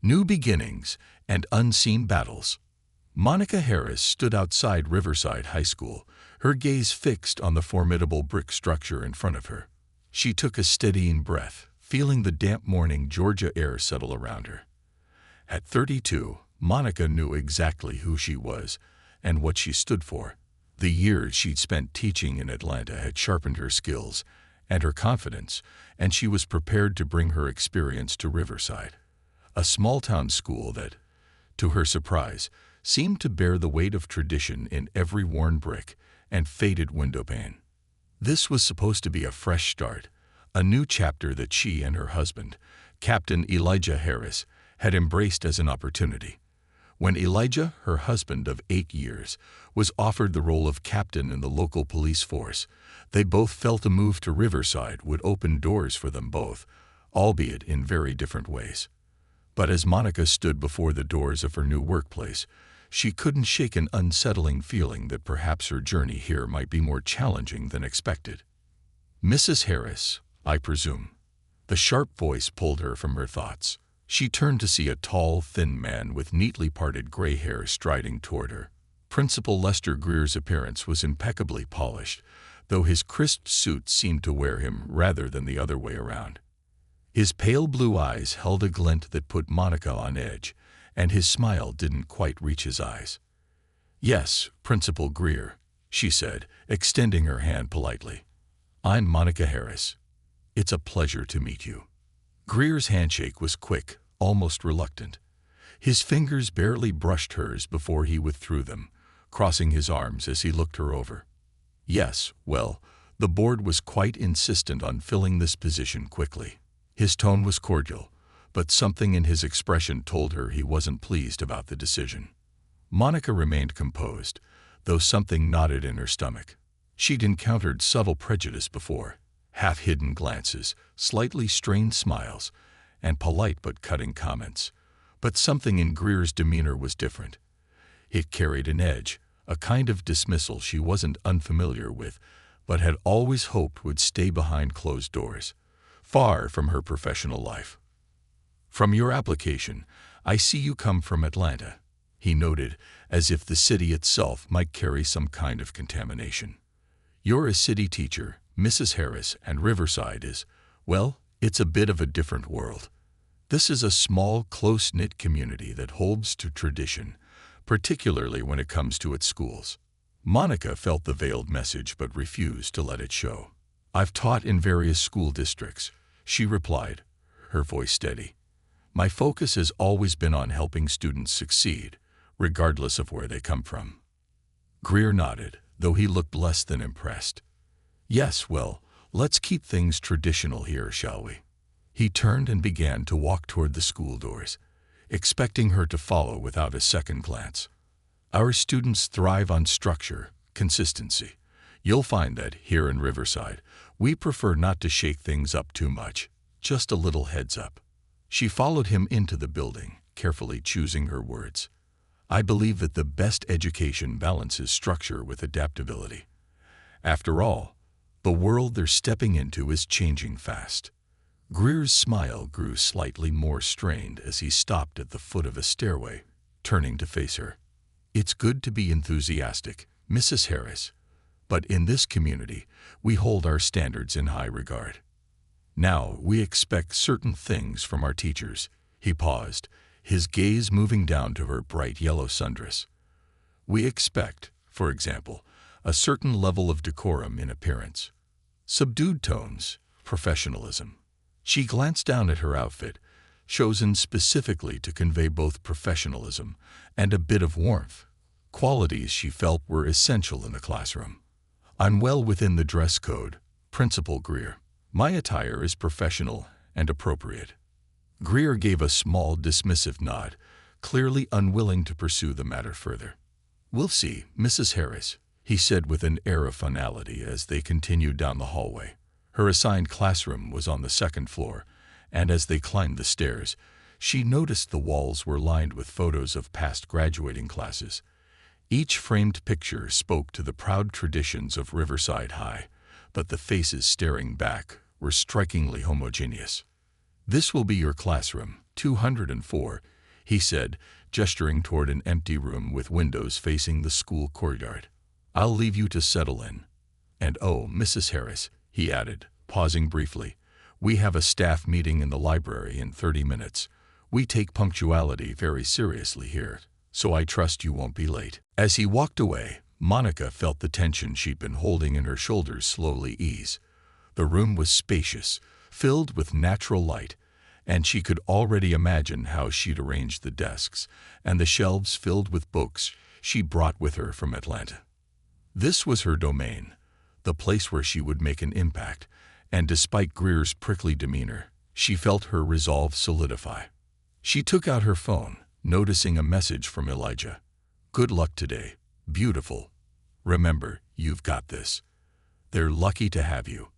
New beginnings and unseen battles. Monica Harris stood outside Riverside High School, her gaze fixed on the formidable brick structure in front of her. She took a steadying breath, feeling the damp morning Georgia air settle around her. At 32, Monica knew exactly who she was and what she stood for. The years she'd spent teaching in Atlanta had sharpened her skills and her confidence, and she was prepared to bring her experience to Riverside, a small-town school that, to her surprise, seemed to bear the weight of tradition in every worn brick and faded windowpane. This was supposed to be a fresh start, a new chapter that she and her husband, Captain Elijah Harris, had embraced as an opportunity. When Elijah, her husband of 8 years, was offered the role of captain in the local police force, they both felt a move to Riverside would open doors for them both, albeit in very different ways. But as Monica stood before the doors of her new workplace, she couldn't shake an unsettling feeling that perhaps her journey here might be more challenging than expected. "Mrs. Harris, I presume." The sharp voice pulled her from her thoughts. She turned to see a tall, thin man with neatly parted gray hair striding toward her. Principal Lester Greer's appearance was impeccably polished, though his crisp suit seemed to wear him rather than the other way around. His pale blue eyes held a glint that put Monica on edge, and his smile didn't quite reach his eyes. "Yes, Principal Greer," she said, extending her hand politely. "I'm Monica Harris. It's a pleasure to meet you." Greer's handshake was quick, almost reluctant. His fingers barely brushed hers before he withdrew them, crossing his arms as he looked her over. "Yes, well, the board was quite insistent on filling this position quickly." His tone was cordial, but something in his expression told her he wasn't pleased about the decision. Monica remained composed, though something knotted in her stomach. She'd encountered subtle prejudice before, half-hidden glances, slightly strained smiles, and polite but cutting comments. But something in Greer's demeanor was different. It carried an edge, a kind of dismissal she wasn't unfamiliar with, but had always hoped would stay behind closed doors, far from her professional life. "From your application, I see you come from Atlanta," he noted, as if the city itself might carry some kind of contamination. "You're a city teacher, Mrs. Harris, and Riverside is, well, it's a bit of a different world. This is a small, close-knit community that holds to tradition, particularly when it comes to its schools." Monica felt the veiled message but refused to let it show. "I've taught in various school districts," she replied, her voice steady. "My focus has always been on helping students succeed, regardless of where they come from." Greer nodded, though he looked less than impressed. "Yes, well, let's keep things traditional here, shall we?" He turned and began to walk toward the school doors, expecting her to follow without a second glance. "Our students thrive on structure, consistency. You'll find that, here in Riverside, we prefer not to shake things up too much, just a little heads up." She followed him into the building, carefully choosing her words. "I believe that the best education balances structure with adaptability. After all, the world they're stepping into is changing fast." Greer's smile grew slightly more strained as he stopped at the foot of a stairway, turning to face her. "It's good to be enthusiastic, Mrs. Harris, but in this community, we hold our standards in high regard. Now, we expect certain things from our teachers." He paused, his gaze moving down to her bright yellow sundress. "We expect, for example, a certain level of decorum in appearance. Subdued tones, professionalism." She glanced down at her outfit, chosen specifically to convey both professionalism and a bit of warmth, qualities she felt were essential in the classroom. "I'm well within the dress code, Principal Greer. My attire is professional and appropriate." Greer gave a small, dismissive nod, clearly unwilling to pursue the matter further. "We'll see, Mrs. Harris," he said with an air of finality as they continued down the hallway. Her assigned classroom was on the second floor, and as they climbed the stairs, she noticed the walls were lined with photos of past graduating classes. Each framed picture spoke to the proud traditions of Riverside High, but the faces staring back were strikingly homogeneous. "This will be your classroom, 204, he said, gesturing toward an empty room with windows facing the school courtyard. "I'll leave you to settle in. And oh, Mrs. Harris," he added, pausing briefly, "we have a staff meeting in the library in 30 minutes. We take punctuality very seriously here, so I trust you won't be late." As he walked away, Monica felt the tension she'd been holding in her shoulders slowly ease. The room was spacious, filled with natural light, and she could already imagine how she'd arrange the desks and the shelves filled with books she brought with her from Atlanta. This was her domain, the place where she would make an impact, and despite Greer's prickly demeanor, she felt her resolve solidify. She took out her phone, noticing a message from Elijah. "Good luck today. Beautiful. Remember, you've got this. They're lucky to have you."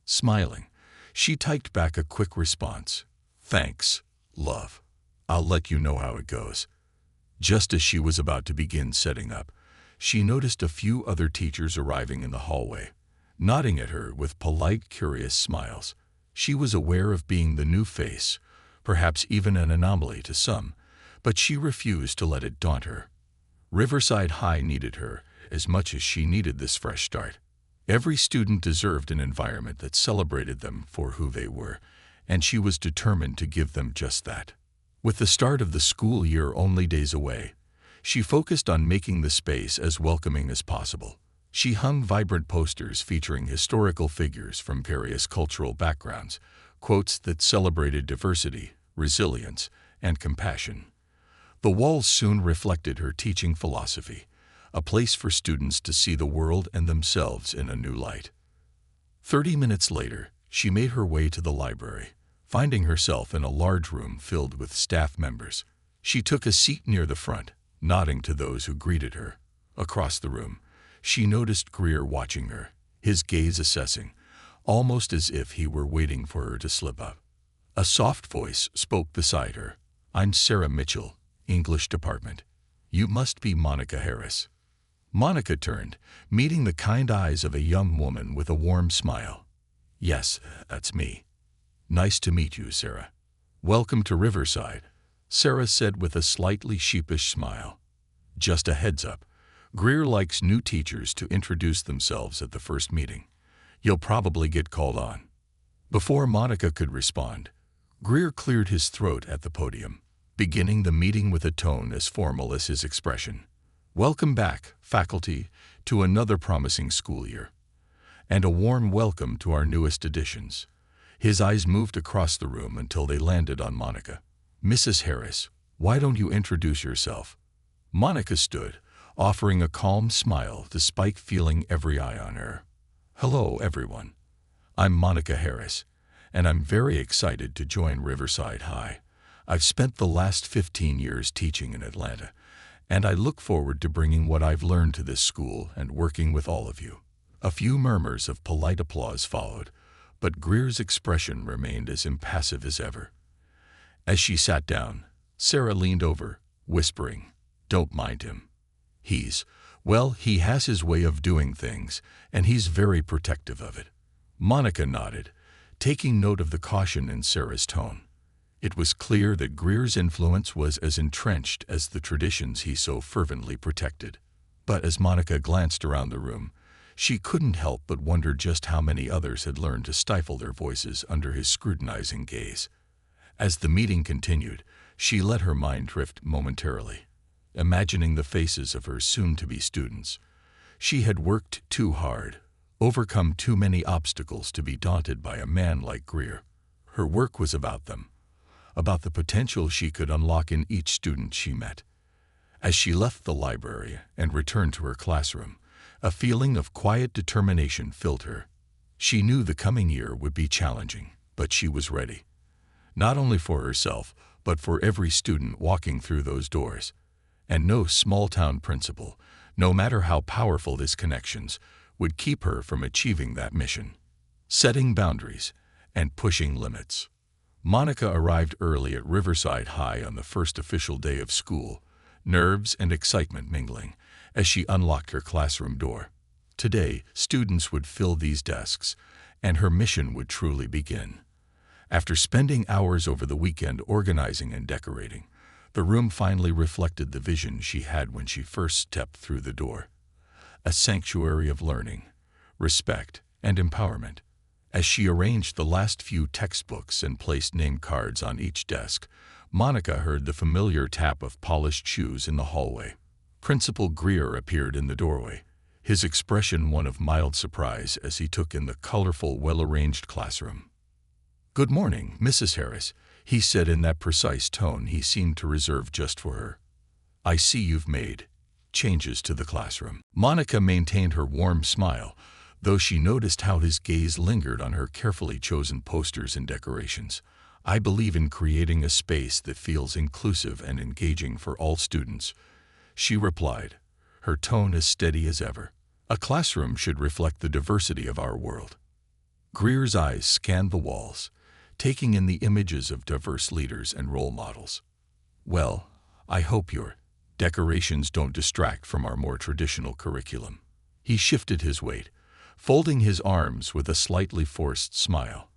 Smiling, she typed back a quick response. "Thanks, love. I'll let you know how it goes." Just as she was about to begin setting up, she noticed a few other teachers arriving in the hallway, nodding at her with polite, curious smiles. She was aware of being the new face, perhaps even an anomaly to some, but she refused to let it daunt her. Riverside High needed her as much as she needed this fresh start. Every student deserved an environment that celebrated them for who they were, and she was determined to give them just that. With the start of the school year only days away, she focused on making the space as welcoming as possible. She hung vibrant posters featuring historical figures from various cultural backgrounds, quotes that celebrated diversity, resilience, and compassion. The walls soon reflected her teaching philosophy, a place for students to see the world and themselves in a new light. 30 minutes later, she made her way to the library, finding herself in a large room filled with staff members. She took a seat near the front, nodding to those who greeted her. Across the room, she noticed Greer watching her, his gaze assessing, almost as if he were waiting for her to slip up. A soft voice spoke beside her. "I'm Sarah Mitchell, English Department. You must be Monica Harris." Monica turned, meeting the kind eyes of a young woman with a warm smile. "Yes, that's me. Nice to meet you, Sarah. Welcome to Riverside," Sarah said with a slightly sheepish smile. "Just a heads up, Greer likes new teachers to introduce themselves at the first meeting. You'll probably get called on." Before Monica could respond, Greer cleared his throat at the podium, beginning the meeting with a tone as formal as his expression. "Welcome back, faculty, to another promising school year. And a warm welcome to our newest additions." His eyes moved across the room until they landed on Monica. "Mrs. Harris, why don't you introduce yourself?" Monica stood, offering a calm smile despite feeling every eye on her. "Hello, everyone. I'm Monica Harris, and I'm very excited to join Riverside High. I've spent the last 15 years teaching in Atlanta, and I look forward to bringing what I've learned to this school and working with all of you." A few murmurs of polite applause followed, but Greer's expression remained as impassive as ever. As she sat down, Sarah leaned over, whispering, "Don't mind him. He has his way of doing things, and he's very protective of it." Monica nodded, taking note of the caution in Sarah's tone. It was clear that Greer's influence was as entrenched as the traditions he so fervently protected. But as Monica glanced around the room, she couldn't help but wonder just how many others had learned to stifle their voices under his scrutinizing gaze. As the meeting continued, she let her mind drift momentarily, imagining the faces of her soon-to-be students. She had worked too hard, overcome too many obstacles to be daunted by a man like Greer. Her work was about them, about the potential she could unlock in each student she met. As she left the library and returned to her classroom, a feeling of quiet determination filled her. She knew the coming year would be challenging, but she was ready. Not only for herself, but for every student walking through those doors. And no small-town principal, no matter how powerful his connections, would keep her from achieving that mission. Setting boundaries and pushing limits. Monica arrived early at Riverside High on the first official day of school, nerves and excitement mingling, as she unlocked her classroom door. Today, students would fill these desks, and her mission would truly begin. After spending hours over the weekend organizing and decorating, the room finally reflected the vision she had when she first stepped through the door. A sanctuary of learning, respect, and empowerment. As she arranged the last few textbooks and placed name cards on each desk, Monica heard the familiar tap of polished shoes in the hallway. Principal Greer appeared in the doorway, his expression one of mild surprise as he took in the colorful, well-arranged classroom. "Good morning, Mrs. Harris," he said in that precise tone he seemed to reserve just for her. "I see you've made changes to the classroom." Monica maintained her warm smile, though she noticed how his gaze lingered on her carefully chosen posters and decorations. "I believe in creating a space that feels inclusive and engaging for all students," she replied, her tone as steady as ever. "A classroom should reflect the diversity of our world." Greer's eyes scanned the walls, taking in the images of diverse leaders and role models. "Well, I hope your decorations don't distract from our more traditional curriculum." He shifted his weight, folding his arms with a slightly forced smile.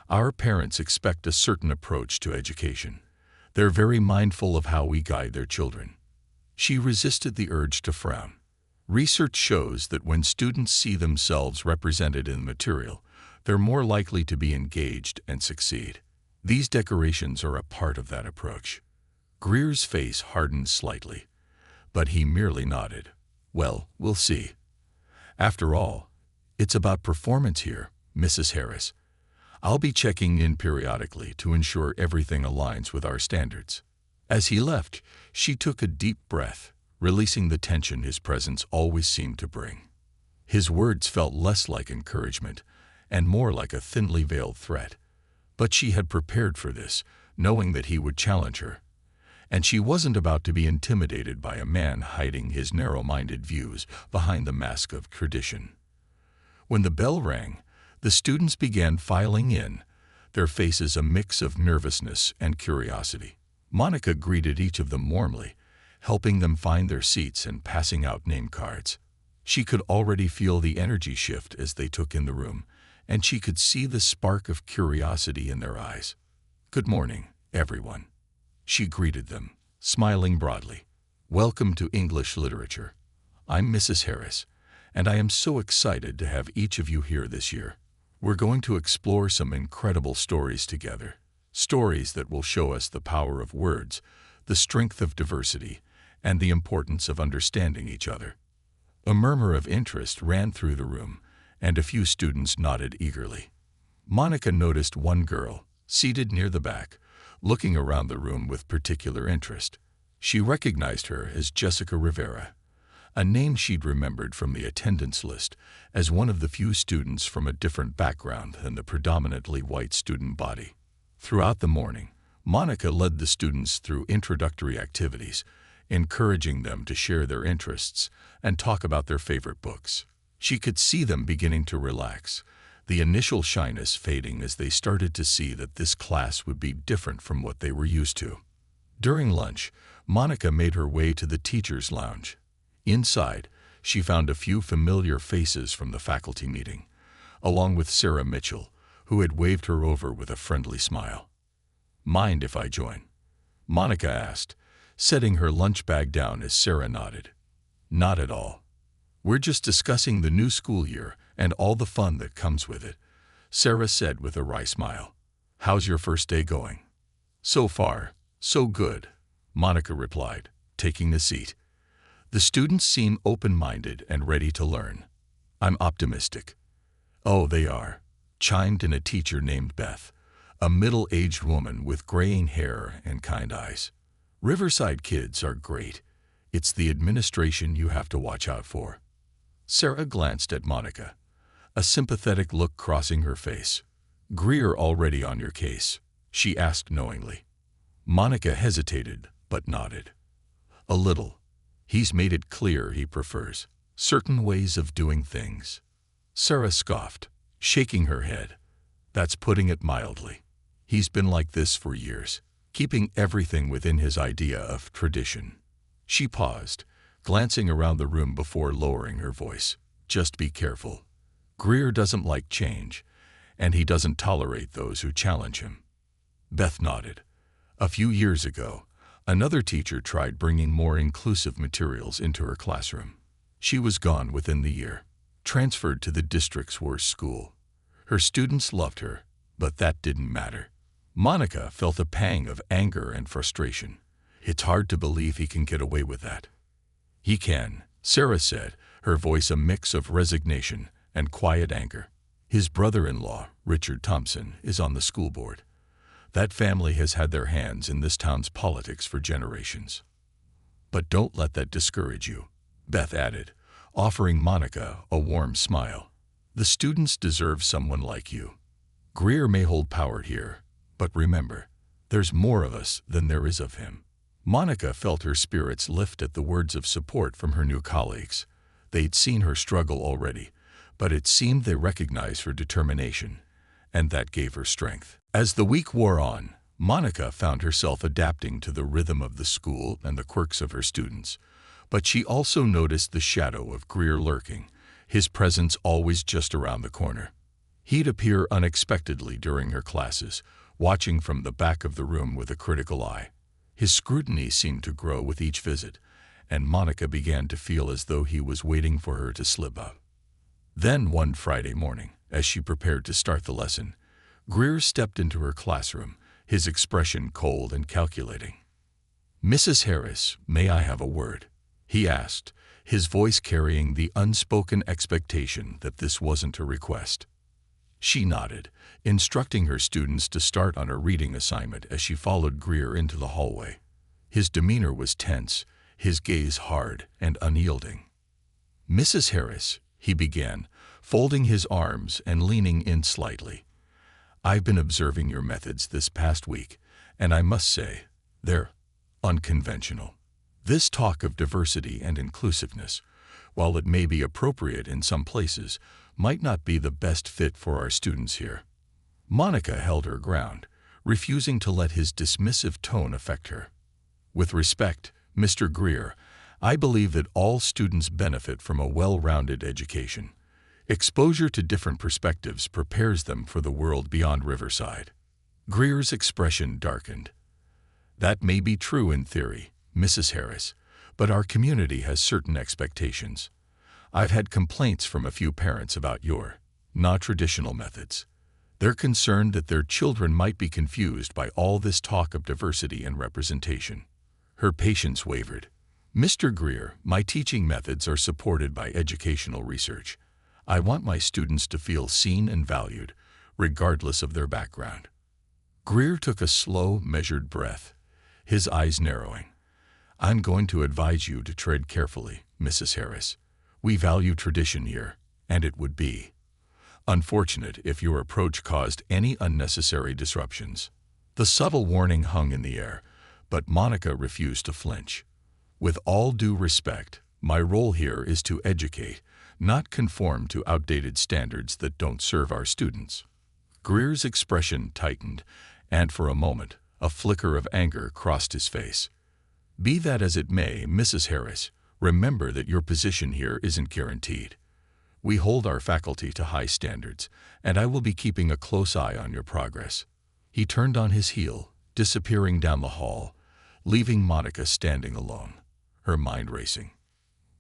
"Our parents expect a certain approach to education. They're very mindful of how we guide their children." She resisted the urge to frown. Research shows that when students see themselves represented in the material, they're more likely to be engaged and succeed. These decorations are a part of that approach. Greer's face hardened slightly, but he merely nodded. "Well, we'll see. After all, it's about performance here, Mrs. Harris. I'll be checking in periodically to ensure everything aligns with our standards." As he left, she took a deep breath, releasing the tension his presence always seemed to bring. His words felt less like encouragement and more like a thinly veiled threat. But she had prepared for this, knowing that he would challenge her. And she wasn't about to be intimidated by a man hiding his narrow-minded views behind the mask of tradition. When the bell rang, the students began filing in, their faces a mix of nervousness and curiosity. Monica greeted each of them warmly, helping them find their seats and passing out name cards. She could already feel the energy shift as they took in the room, and she could see the spark of curiosity in their eyes. "Good morning, everyone," she greeted them, smiling broadly. "Welcome to English literature. I'm Mrs. Harris, and I am so excited to have each of you here this year. We're going to explore some incredible stories together. Stories that will show us the power of words, the strength of diversity, and the importance of understanding each other." A murmur of interest ran through the room, and a few students nodded eagerly. Monica noticed one girl, seated near the back, looking around the room with particular interest. She recognized her as Jessica Rivera, a name she'd remembered from the attendance list as one of the few students from a different background than the predominantly white student body. Throughout the morning, Monica led the students through introductory activities, encouraging them to share their interests and talk about their favorite books. She could see them beginning to relax, the initial shyness fading as they started to see that this class would be different from what they were used to. During lunch, Monica made her way to the teacher's lounge. Inside, she found a few familiar faces from the faculty meeting, along with Sarah Mitchell, who had waved her over with a friendly smile. "Mind if I join?" Monica asked, setting her lunch bag down as Sarah nodded. "Not at all. We're just discussing the new school year and all the fun that comes with it," Sarah said with a wry smile. "How's your first day going?" "So far, so good," Monica replied, taking a seat. "The students seem open-minded and ready to learn." "I'm optimistic." "Oh, they are," chimed in a teacher named Beth, a middle-aged woman with graying hair and kind eyes. "Riverside kids are great. It's the administration you have to watch out for." Sarah glanced at Monica, a sympathetic look crossing her face. "Greer already on your case?" she asked knowingly. Monica hesitated, but nodded. "A little. He's made it clear he prefers certain ways of doing things." Sarah scoffed, shaking her head. "That's putting it mildly. He's been like this for years, keeping everything within his idea of tradition." She paused, glancing around the room before lowering her voice. "Just be careful. Greer doesn't like change, and he doesn't tolerate those who challenge him. Beth nodded. A few years ago, another teacher tried bringing more inclusive materials into her classroom. She was gone within the year, transferred to the district's worst school. Her students loved her, but that didn't matter. Monica felt a pang of anger and frustration. It's hard to believe he can get away with that. He can, Sarah said, her voice a mix of resignation and quiet anger. His brother-in-law, Richard Thompson, is on the school board. That family has had their hands in this town's politics for generations. But don't let that discourage you, Beth added, offering Monica a warm smile. The students deserve someone like you. Greer may hold power here, but remember, there's more of us than there is of him. Monica felt her spirits lift at the words of support from her new colleagues. They'd seen her struggle already, but it seemed they recognized her determination, and that gave her strength. As the week wore on, Monica found herself adapting to the rhythm of the school and the quirks of her students, but she also noticed the shadow of Greer lurking, his presence always just around the corner. He'd appear unexpectedly during her classes, watching from the back of the room with a critical eye. His scrutiny seemed to grow with each visit, and Monica began to feel as though he was waiting for her to slip up. Then one Friday morning, as she prepared to start the lesson, Greer stepped into her classroom, his expression cold and calculating. "Mrs. Harris, may I have a word?" he asked, his voice carrying the unspoken expectation that this wasn't a request. She nodded, instructing her students to start on a reading assignment as she followed Greer into the hallway. His demeanor was tense, his gaze hard and unyielding. "Mrs. Harris," he began, folding his arms and leaning in slightly. "I've been observing your methods this past week, and I must say, they're unconventional. This talk of diversity and inclusiveness, while it may be appropriate in some places, might not be the best fit for our students here." Monica held her ground, refusing to let his dismissive tone affect her. "With respect, Mr. Greer, I believe that all students benefit from a well-rounded education. Exposure to different perspectives prepares them for the world beyond Riverside." Greer's expression darkened. "That may be true in theory, Mrs. Harris, but our community has certain expectations. I've had complaints from a few parents about your non-traditional methods. They're concerned that their children might be confused by all this talk of diversity and representation." Her patience wavered. "Mr. Greer, my teaching methods are supported by educational research. I want my students to feel seen and valued, regardless of their background." Greer took a slow, measured breath, his eyes narrowing. "I'm going to advise you to tread carefully, Mrs. Harris. We value tradition here, and it would be unfortunate if your approach caused any unnecessary disruptions." The subtle warning hung in the air, but Monica refused to flinch. "With all due respect, my role here is to educate, not conform to outdated standards that don't serve our students." Greer's expression tightened, and for a moment, a flicker of anger crossed his face. "Be that as it may, Mrs. Harris, remember that your position here isn't guaranteed. We hold our faculty to high standards, and I will be keeping a close eye on your progress." He turned on his heel, disappearing down the hall, leaving Monica standing alone, her mind racing.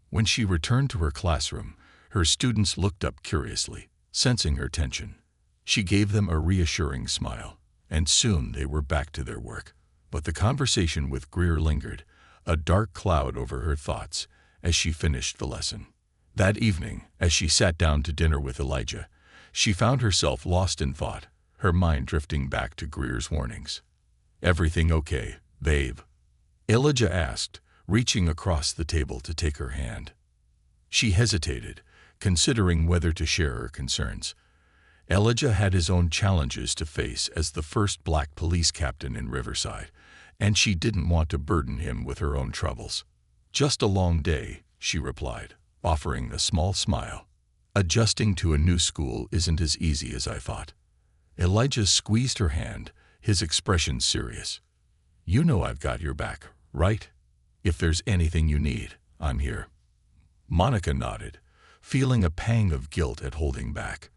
When she returned to her classroom, her students looked up curiously, sensing her tension. She gave them a reassuring smile, and soon they were back to their work. But the conversation with Greer lingered, a dark cloud over her thoughts, as she finished the lesson. That evening, as she sat down to dinner with Elijah, she found herself lost in thought, her mind drifting back to Greer's warnings. "Everything okay, babe?" Elijah asked, reaching across the table to take her hand. She hesitated, considering whether to share her concerns. Elijah had his own challenges to face as the first black police captain in Riverside, and she didn't want to burden him with her own troubles. "Just a long day," she replied, offering a small smile. "Adjusting to a new school isn't as easy as I thought." Elijah squeezed her hand, his expression serious. "You know I've got your back, right? If there's anything you need, I'm here." Monica nodded, feeling a pang of guilt at holding back.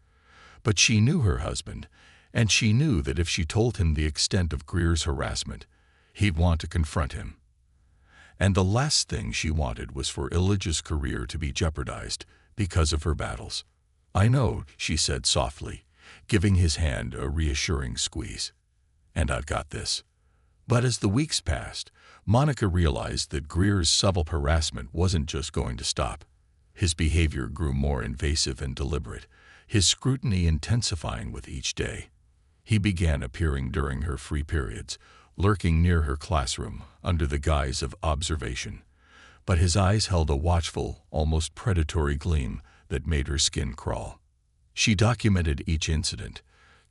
But she knew her husband, and she knew that if she told him the extent of Greer's harassment, he'd want to confront him. And the last thing she wanted was for Elijah's career to be jeopardized because of her battles. "I know," she said softly, giving his hand a reassuring squeeze. "And I've got this." But as the weeks passed, Monica realized that Greer's subtle harassment wasn't just going to stop. His behavior grew more invasive and deliberate, his scrutiny intensifying with each day. He began appearing during her free periods, lurking near her classroom under the guise of observation. But his eyes held a watchful, almost predatory gleam that made her skin crawl. She documented each incident,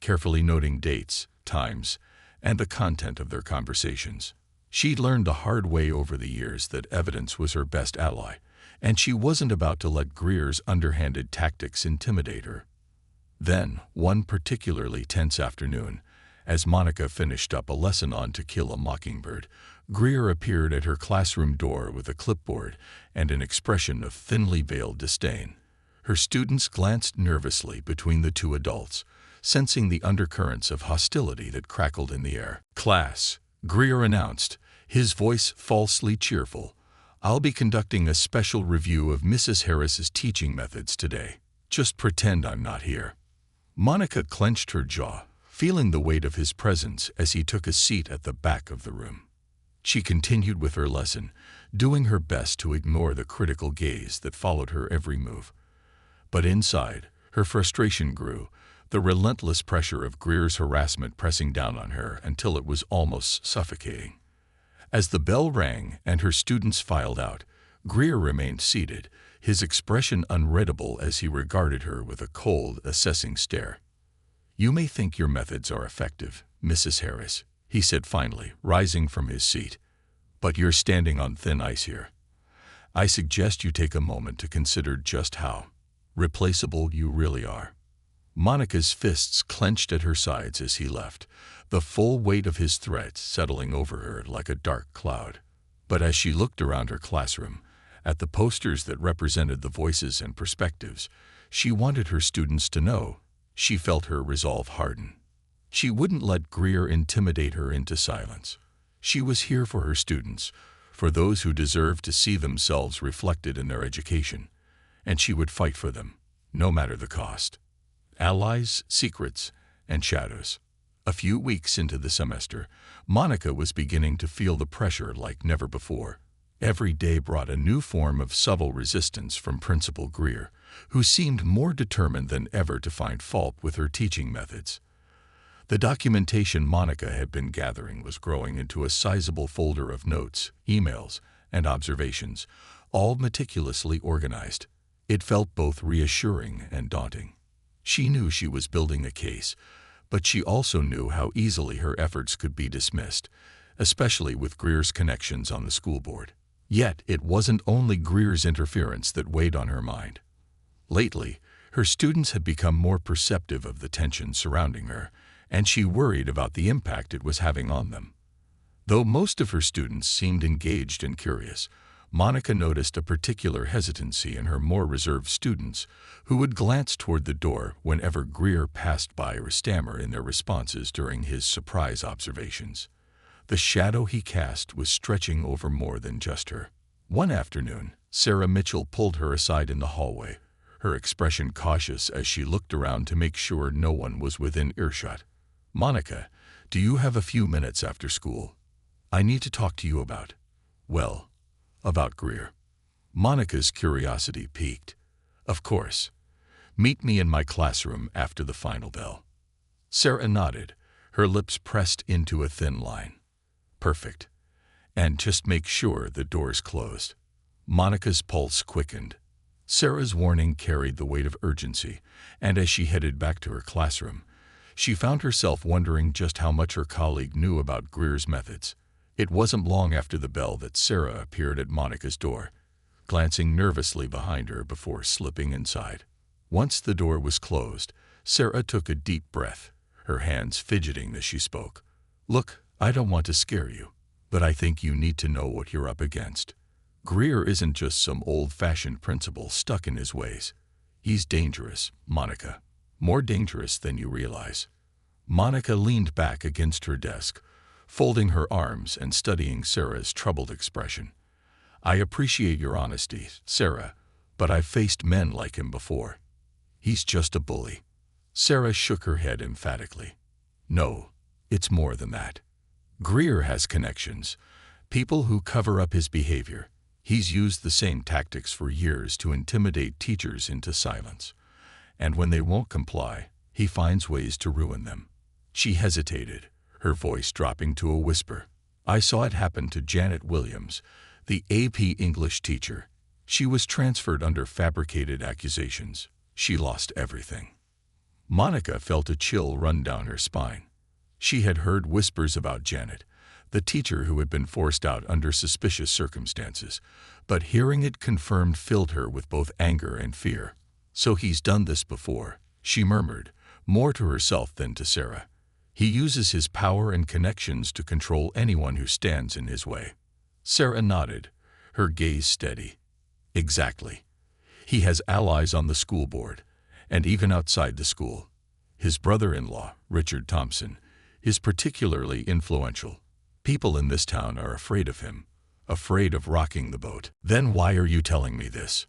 carefully noting dates, times, and the content of their conversations. She'd learned the hard way over the years that evidence was her best ally, and she wasn't about to let Greer's underhanded tactics intimidate her. Then, one particularly tense afternoon, as Monica finished up a lesson on To Kill a Mockingbird, Greer appeared at her classroom door with a clipboard and an expression of thinly veiled disdain. Her students glanced nervously between the two adults, sensing the undercurrents of hostility that crackled in the air. "Class," Greer announced, his voice falsely cheerful, "I'll be conducting a special review of Mrs. Harris's teaching methods today. Just pretend I'm not here." Monica clenched her jaw, feeling the weight of his presence as he took a seat at the back of the room. She continued with her lesson, doing her best to ignore the critical gaze that followed her every move. But inside, her frustration grew, the relentless pressure of Greer's harassment pressing down on her until it was almost suffocating. As the bell rang and her students filed out, Greer remained seated, his expression unreadable as he regarded her with a cold, assessing stare. "You may think your methods are effective, Mrs. Harris," he said finally, rising from his seat, "but you're standing on thin ice here. I suggest you take a moment to consider just how replaceable you really are." Monica's fists clenched at her sides as he left, the full weight of his threat settling over her like a dark cloud. But as she looked around her classroom, at the posters that represented the voices and perspectives she wanted her students to know, she felt her resolve harden. She wouldn't let Greer intimidate her into silence. She was here for her students, for those who deserved to see themselves reflected in their education, and she would fight for them, no matter the cost. Allies, secrets, and shadows. A few weeks into the semester, Monica was beginning to feel the pressure like never before. Every day brought a new form of subtle resistance from Principal Greer, who seemed more determined than ever to find fault with her teaching methods. The documentation Monica had been gathering was growing into a sizable folder of notes, emails, and observations, all meticulously organized. It felt both reassuring and daunting. She knew she was building a case, but she also knew how easily her efforts could be dismissed, especially with Greer's connections on the school board. Yet it wasn't only Greer's interference that weighed on her mind. Lately, her students had become more perceptive of the tension surrounding her, and she worried about the impact it was having on them. Though most of her students seemed engaged and curious, Monica noticed a particular hesitancy in her more reserved students, who would glance toward the door whenever Greer passed by or stammer in their responses during his surprise observations. The shadow he cast was stretching over more than just her. One afternoon, Sarah Mitchell pulled her aside in the hallway, her expression cautious as she looked around to make sure no one was within earshot. "Monica, do you have a few minutes after school? I need to talk to you about Greer." Monica's curiosity piqued. "Of course. Meet me in my classroom after the final bell." Sarah nodded, her lips pressed into a thin line. "Perfect. And just make sure the door's closed." Monica's pulse quickened. Sarah's warning carried the weight of urgency, and as she headed back to her classroom, she found herself wondering just how much her colleague knew about Greer's methods. It wasn't long after the bell that Sarah appeared at Monica's door, glancing nervously behind her before slipping inside. Once the door was closed, Sarah took a deep breath, her hands fidgeting as she spoke. "Look, I don't want to scare you, but I think you need to know what you're up against. Greer isn't just some old-fashioned principal stuck in his ways. He's dangerous, Monica. more dangerous than you realize. Monica leaned back against her desk, folding her arms and studying Sarah's troubled expression. I appreciate your honesty, Sarah, but I've faced men like him before. He's just a bully. Sarah shook her head emphatically. No, it's more than that. Greer has connections, people who cover up his behavior. He's used the same tactics for years to intimidate teachers into silence. And when they won't comply, he finds ways to ruin them. She hesitated, her voice dropping to a whisper. I saw it happen to Janet Williams, the AP English teacher. She was transferred under fabricated accusations. She lost everything. Monica felt a chill run down her spine. She had heard whispers about Janet, the teacher who had been forced out under suspicious circumstances, but hearing it confirmed filled her with both anger and fear. So he's done this before, she murmured, more to herself than to Sarah. He uses his power and connections to control anyone who stands in his way. Sarah nodded, her gaze steady. Exactly. He has allies on the school board, and even outside the school. His brother-in-law, Richard Thompson, is particularly influential. People in this town are afraid of him, afraid of rocking the boat. Then why are you telling me this?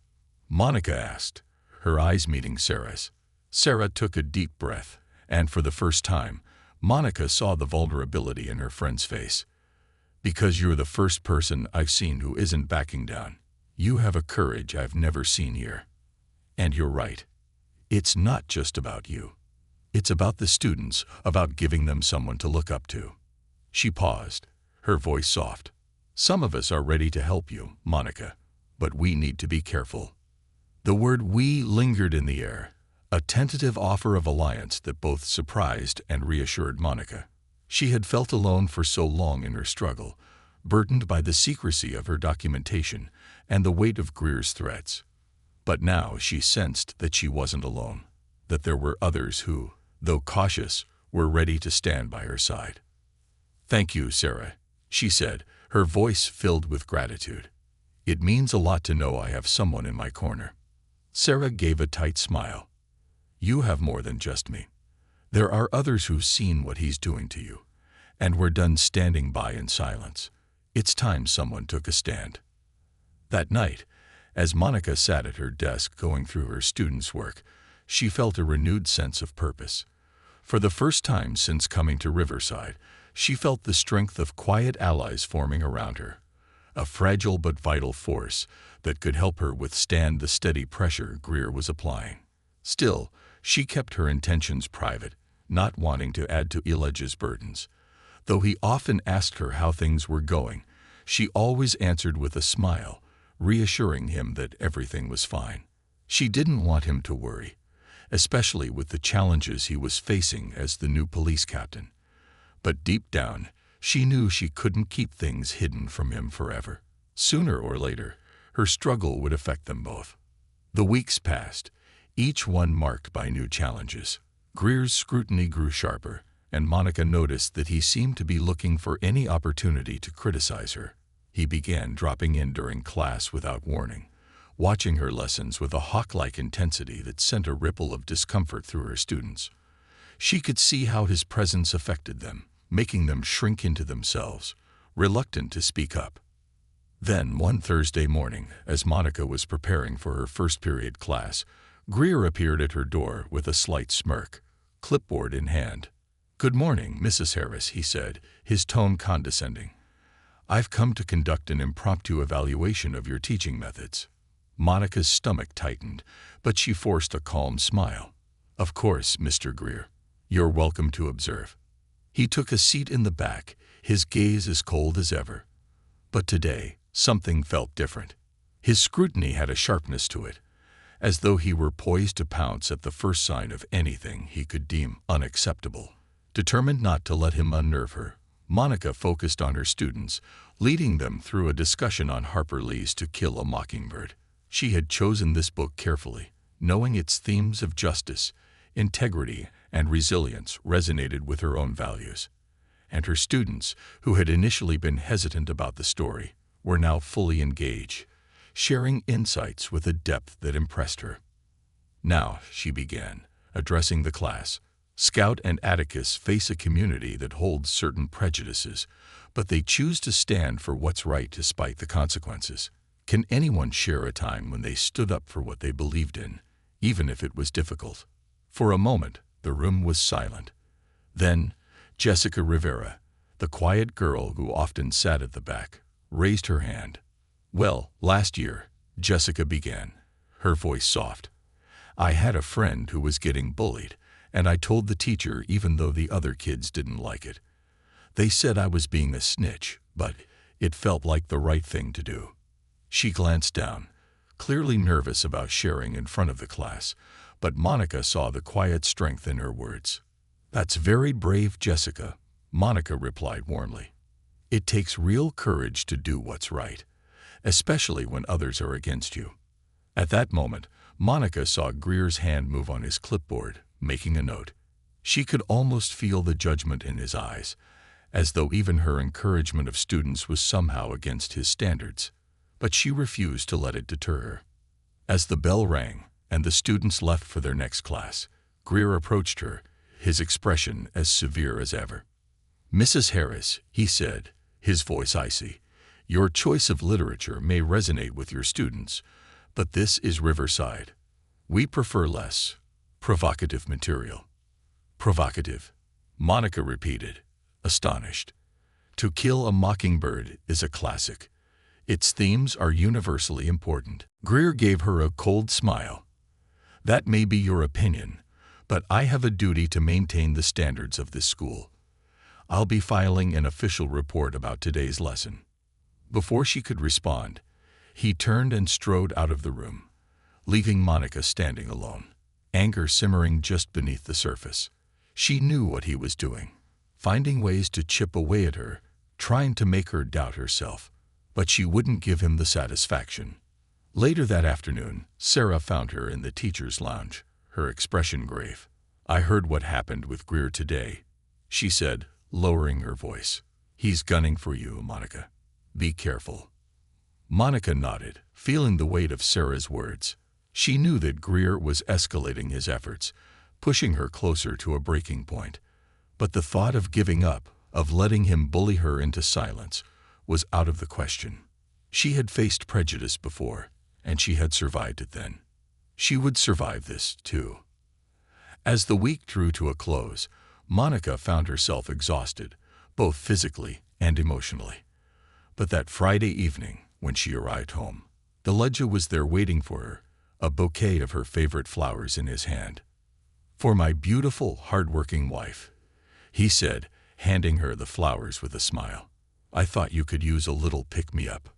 Monica asked, her eyes meeting Sarah's. Sarah took a deep breath, and for the first time, Monica saw the vulnerability in her friend's face. Because you're the first person I've seen who isn't backing down. You have a courage I've never seen here. And you're right. It's not just about you. It's about the students, about giving them someone to look up to. She paused, her voice soft. Some of us are ready to help you, Monica, but we need to be careful. The word "we" lingered in the air, a tentative offer of alliance that both surprised and reassured Monica. She had felt alone for so long in her struggle, burdened by the secrecy of her documentation and the weight of Greer's threats. But now she sensed that she wasn't alone, that there were others who, though cautious, were ready to stand by her side. Thank you, Sarah, she said, her voice filled with gratitude. It means a lot to know I have someone in my corner. Sarah gave a tight smile. You have more than just me. There are others who've seen what he's doing to you, and we're done standing by in silence. It's time someone took a stand. That night, as Monica sat at her desk going through her students' work, she felt a renewed sense of purpose. For the first time since coming to Riverside, she felt the strength of quiet allies forming around her, a fragile but vital force that could help her withstand the steady pressure Greer was applying. Still, she kept her intentions private, not wanting to add to Elijah's burdens. Though he often asked her how things were going, she always answered with a smile, reassuring him that everything was fine. She didn't want him to worry, especially with the challenges he was facing as the new police captain. But deep down, she knew she couldn't keep things hidden from him forever. Sooner or later, her struggle would affect them both. The weeks passed, each one marked by new challenges. Greer's scrutiny grew sharper, and Monica noticed that he seemed to be looking for any opportunity to criticize her. He began dropping in during class without warning, watching her lessons with a hawk-like intensity that sent a ripple of discomfort through her students. She could see how his presence affected them, making them shrink into themselves, reluctant to speak up. Then, one Thursday morning, as Monica was preparing for her first period class, Greer appeared at her door with a slight smirk, clipboard in hand. "Good morning, Mrs. Harris," he said, his tone condescending. "I've come to conduct an impromptu evaluation of your teaching methods." Monica's stomach tightened, but she forced a calm smile. "Of course, Mr. Greer. You're welcome to observe." He took a seat in the back, his gaze as cold as ever. But today, something felt different. His scrutiny had a sharpness to it, as though he were poised to pounce at the first sign of anything he could deem unacceptable. Determined not to let him unnerve her, Monica focused on her students, leading them through a discussion on Harper Lee's To Kill a Mockingbird. She had chosen this book carefully, knowing its themes of justice, integrity, and resilience resonated with her own values. And her students, who had initially been hesitant about the story, were now fully engaged, sharing insights with a depth that impressed her. "Now," she began, addressing the class. Scout and Atticus face a community that holds certain prejudices, but they choose to stand for what's right despite the consequences. Can anyone share a time when they stood up for what they believed in, even if it was difficult? For a moment, the room was silent. Then, Jessica Rivera, the quiet girl who often sat at the back, raised her hand. "Well, last year," Jessica began, her voice soft, "I had a friend who was getting bullied, and I told the teacher even though the other kids didn't like it. They said I was being a snitch, but it felt like the right thing to do." She glanced down, clearly nervous about sharing in front of the class, but Monica saw the quiet strength in her words. "That's very brave, Jessica," Monica replied warmly. "It takes real courage to do what's right, especially when others are against you." At that moment, Monica saw Greer's hand move on his clipboard, making a note. She could almost feel the judgment in his eyes, as though even her encouragement of students was somehow against his standards. But she refused to let it deter her. As the bell rang and the students left for their next class, Greer approached her, his expression as severe as ever. "Mrs. Harris," he said, his voice icy, "your choice of literature may resonate with your students, but this is Riverside. We prefer less provocative material." "Provocative," Monica repeated, astonished. "To Kill a Mockingbird" is a classic. Its themes are universally important. Greer gave her a cold smile. "That may be your opinion, but I have a duty to maintain the standards of this school. I'll be filing an official report about today's lesson." Before she could respond, he turned and strode out of the room, leaving Monica standing alone, anger simmering just beneath the surface. She knew what he was doing, finding ways to chip away at her, trying to make her doubt herself. But she wouldn't give him the satisfaction. Later that afternoon, Sarah found her in the teacher's lounge, her expression grave. "I heard what happened with Greer today," she said, lowering her voice. "He's gunning for you, Monica. Be careful." Monica nodded, feeling the weight of Sarah's words. She knew that Greer was escalating his efforts, pushing her closer to a breaking point. But the thought of giving up, of letting him bully her into silence, was out of the question. She had faced prejudice before, and she had survived it then. She would survive this, too. As the week drew to a close, Monica found herself exhausted, both physically and emotionally. But that Friday evening, when she arrived home, the Ledger was there waiting for her, a bouquet of her favorite flowers in his hand. "For my beautiful, hard-working wife," he said, handing her the flowers with a smile. "I thought you could use a little pick-me-up."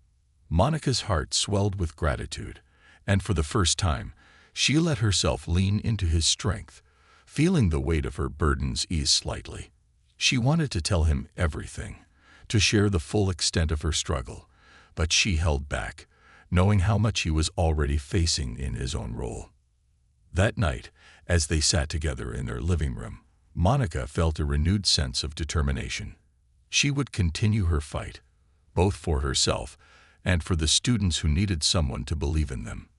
Monica's heart swelled with gratitude, and for the first time, she let herself lean into his strength, feeling the weight of her burdens ease slightly. She wanted to tell him everything, to share the full extent of her struggle, but she held back, knowing how much he was already facing in his own role. That night, as they sat together in their living room, Monica felt a renewed sense of determination. She would continue her fight, both for herself and for the students who needed someone to believe in them.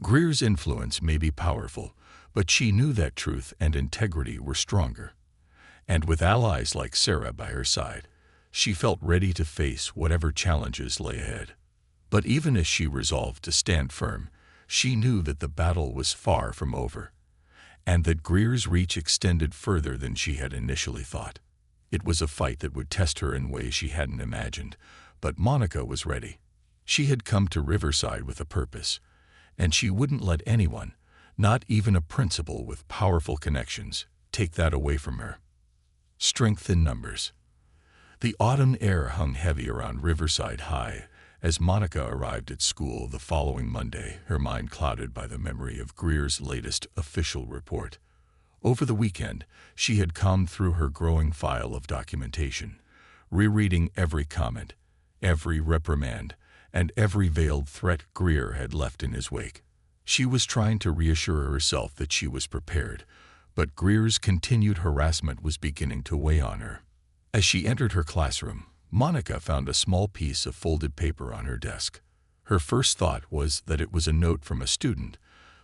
Greer's influence may be powerful, but she knew that truth and integrity were stronger. And with allies like Sarah by her side, she felt ready to face whatever challenges lay ahead. But even as she resolved to stand firm, she knew that the battle was far from over, and that Greer's reach extended further than she had initially thought. It was a fight that would test her in ways she hadn't imagined, but Monica was ready. She had come to Riverside with a purpose, and she wouldn't let anyone, not even a principal with powerful connections, take that away from her. Strength in numbers. The autumn air hung heavy around Riverside High as Monica arrived at school the following Monday, her mind clouded by the memory of Greer's latest official report. Over the weekend, she had combed through her growing file of documentation, rereading every comment, every reprimand, and every veiled threat Greer had left in his wake. She was trying to reassure herself that she was prepared, but Greer's continued harassment was beginning to weigh on her. As she entered her classroom, Monica found a small piece of folded paper on her desk. Her first thought was that it was a note from a student,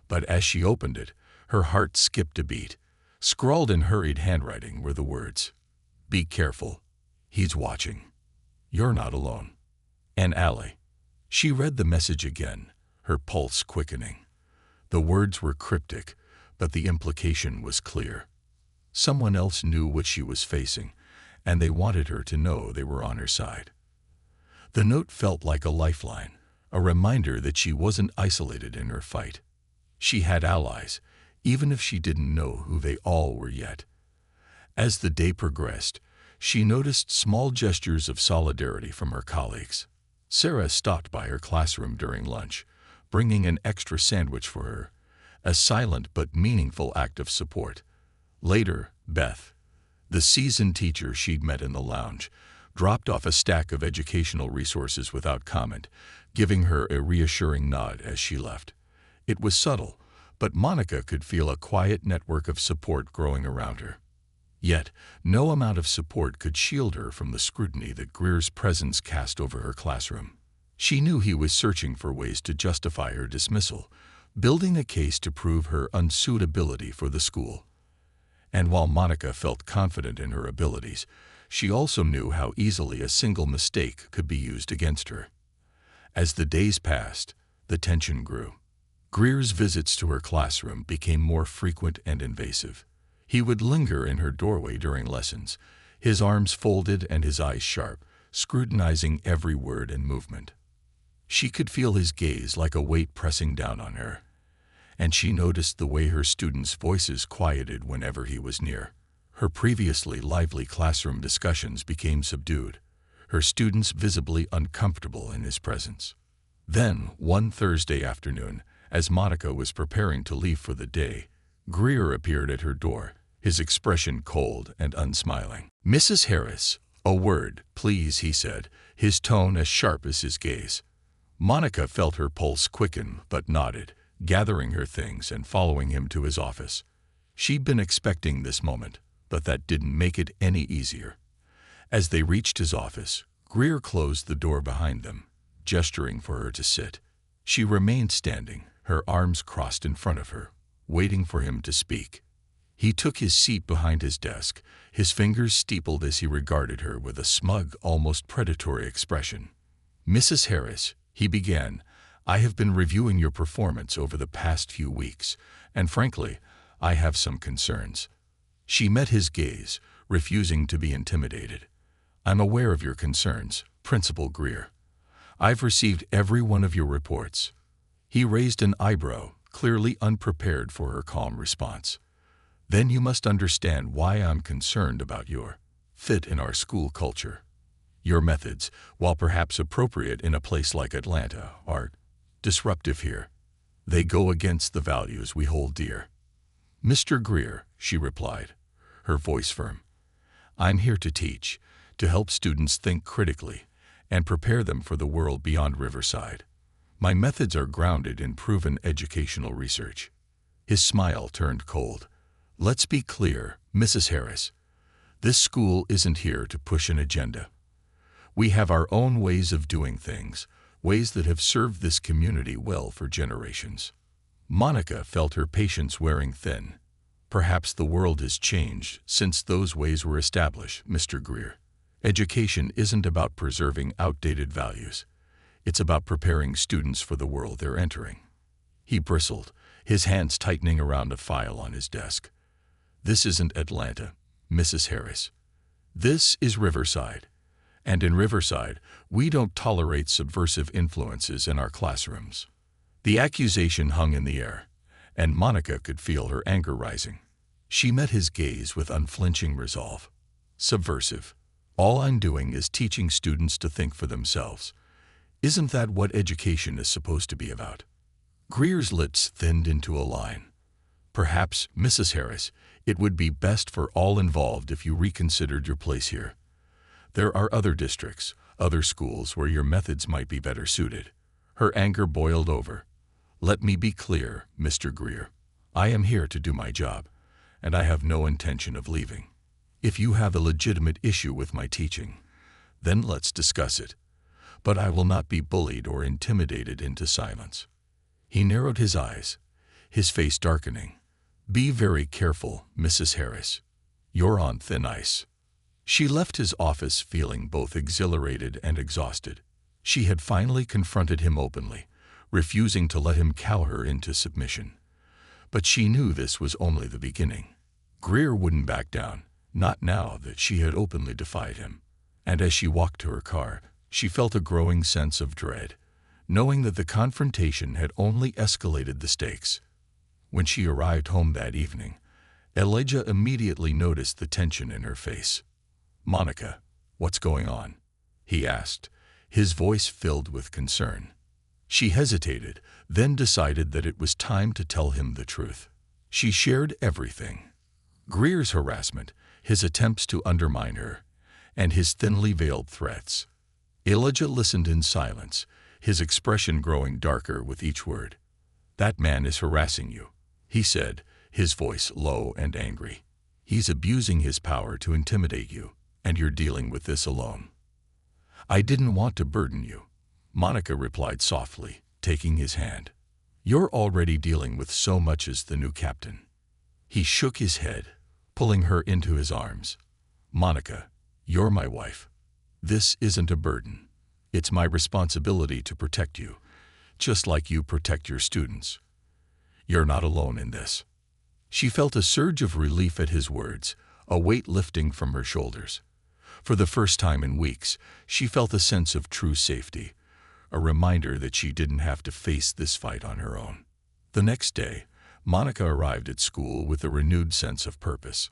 but as she opened it, Her heart skipped a beat. Scrawled in hurried handwriting were the words, "Be careful. He's watching. You're not alone. And Allie." She read the message again, her pulse quickening. The words were cryptic, but the implication was clear. Someone else knew what she was facing, and they wanted her to know they were on her side. The note felt like a lifeline, a reminder that she wasn't isolated in her fight. She had allies, even if she didn't know who they all were yet. As the day progressed, she noticed small gestures of solidarity from her colleagues. Sarah stopped by her classroom during lunch, bringing an extra sandwich for her, a silent but meaningful act of support. Later, Beth, the seasoned teacher she'd met in the lounge, dropped off a stack of educational resources without comment, giving her a reassuring nod as she left. It was subtle, but Monica could feel a quiet network of support growing around her. Yet, no amount of support could shield her from the scrutiny that Greer's presence cast over her classroom. She knew he was searching for ways to justify her dismissal, building a case to prove her unsuitability for the school. And while Monica felt confident in her abilities, she also knew how easily a single mistake could be used against her. As the days passed, the tension grew. Greer's visits to her classroom became more frequent and invasive. He would linger in her doorway during lessons, his arms folded and his eyes sharp, scrutinizing every word and movement. She could feel his gaze like a weight pressing down on her, and she noticed the way her students' voices quieted whenever he was near. Her previously lively classroom discussions became subdued, her students visibly uncomfortable in his presence. Then, one Thursday afternoon, as Monica was preparing to leave for the day, Greer appeared at her door, his expression cold and unsmiling. "Mrs. Harris, a word, please," he said, his tone as sharp as his gaze. Monica felt her pulse quicken but nodded, gathering her things and following him to his office. She'd been expecting this moment, but that didn't make it any easier. As they reached his office, Greer closed the door behind them, gesturing for her to sit. She remained standing, her arms crossed in front of her, waiting for him to speak. He took his seat behind his desk, his fingers steepled as he regarded her with a smug, almost predatory expression. "Mrs. Harris," he began, "I have been reviewing your performance over the past few weeks, and frankly, I have some concerns." She met his gaze, refusing to be intimidated. "I'm aware of your concerns, Principal Greer. I've received every one of your reports." He raised an eyebrow, clearly unprepared for her calm response. "Then you must understand why I'm concerned about your fit in our school culture. Your methods, while perhaps appropriate in a place like Atlanta, are disruptive here. They go against the values we hold dear." "Mr. Greer," she replied, her voice firm, "I'm here to teach, to help students think critically, and prepare them for the world beyond Riverside. My methods are grounded in proven educational research." His smile turned cold. "Let's be clear, Mrs. Harris. This school isn't here to push an agenda. We have our own ways of doing things, ways that have served this community well for generations." Monica felt her patience wearing thin. "Perhaps the world has changed since those ways were established, Mr. Greer. Education isn't about preserving outdated values. It's about preparing students for the world they're entering." He bristled, his hands tightening around a file on his desk. "This isn't Atlanta, Mrs. Harris. This is Riverside. And in Riverside, we don't tolerate subversive influences in our classrooms." The accusation hung in the air, and Monica could feel her anger rising. She met his gaze with unflinching resolve. "Subversive. All I'm doing is teaching students to think for themselves. Isn't that what education is supposed to be about?" Greer's lips thinned into a line. "Perhaps, Mrs. Harris, it would be best for all involved if you reconsidered your place here. There are other districts, other schools where your methods might be better suited." Her anger boiled over. "Let me be clear, Mr. Greer. I am here to do my job, and I have no intention of leaving. If you have a legitimate issue with my teaching, then let's discuss it. But I will not be bullied or intimidated into silence." He narrowed his eyes, his face darkening. Be very careful, Mrs. Harris. You're on thin ice. She left his office feeling both exhilarated and exhausted. She had finally confronted him openly, refusing to let him cow her into submission. But she knew this was only the beginning. Greer wouldn't back down, not now that she had openly defied him. And as she walked to her car, she felt a growing sense of dread, knowing that the confrontation had only escalated the stakes. When she arrived home that evening, Elijah immediately noticed the tension in her face. "Monica, what's going on?" he asked, his voice filled with concern. She hesitated, then decided that it was time to tell him the truth. She shared everything: Greer's harassment, his attempts to undermine her, and his thinly veiled threats. Elijah listened in silence, his expression growing darker with each word. "That man is harassing you," he said, his voice low and angry. "He's abusing his power to intimidate you, and you're dealing with this alone." "I didn't want to burden you," Monica replied softly, taking his hand. "You're already dealing with so much as the new captain." He shook his head, pulling her into his arms. "Monica, you're my wife. This isn't a burden. It's my responsibility to protect you, just like you protect your students. You're not alone in this." She felt a surge of relief at his words, a weight lifting from her shoulders. For the first time in weeks, she felt a sense of true safety, a reminder that she didn't have to face this fight on her own. The next day, Monica arrived at school with a renewed sense of purpose.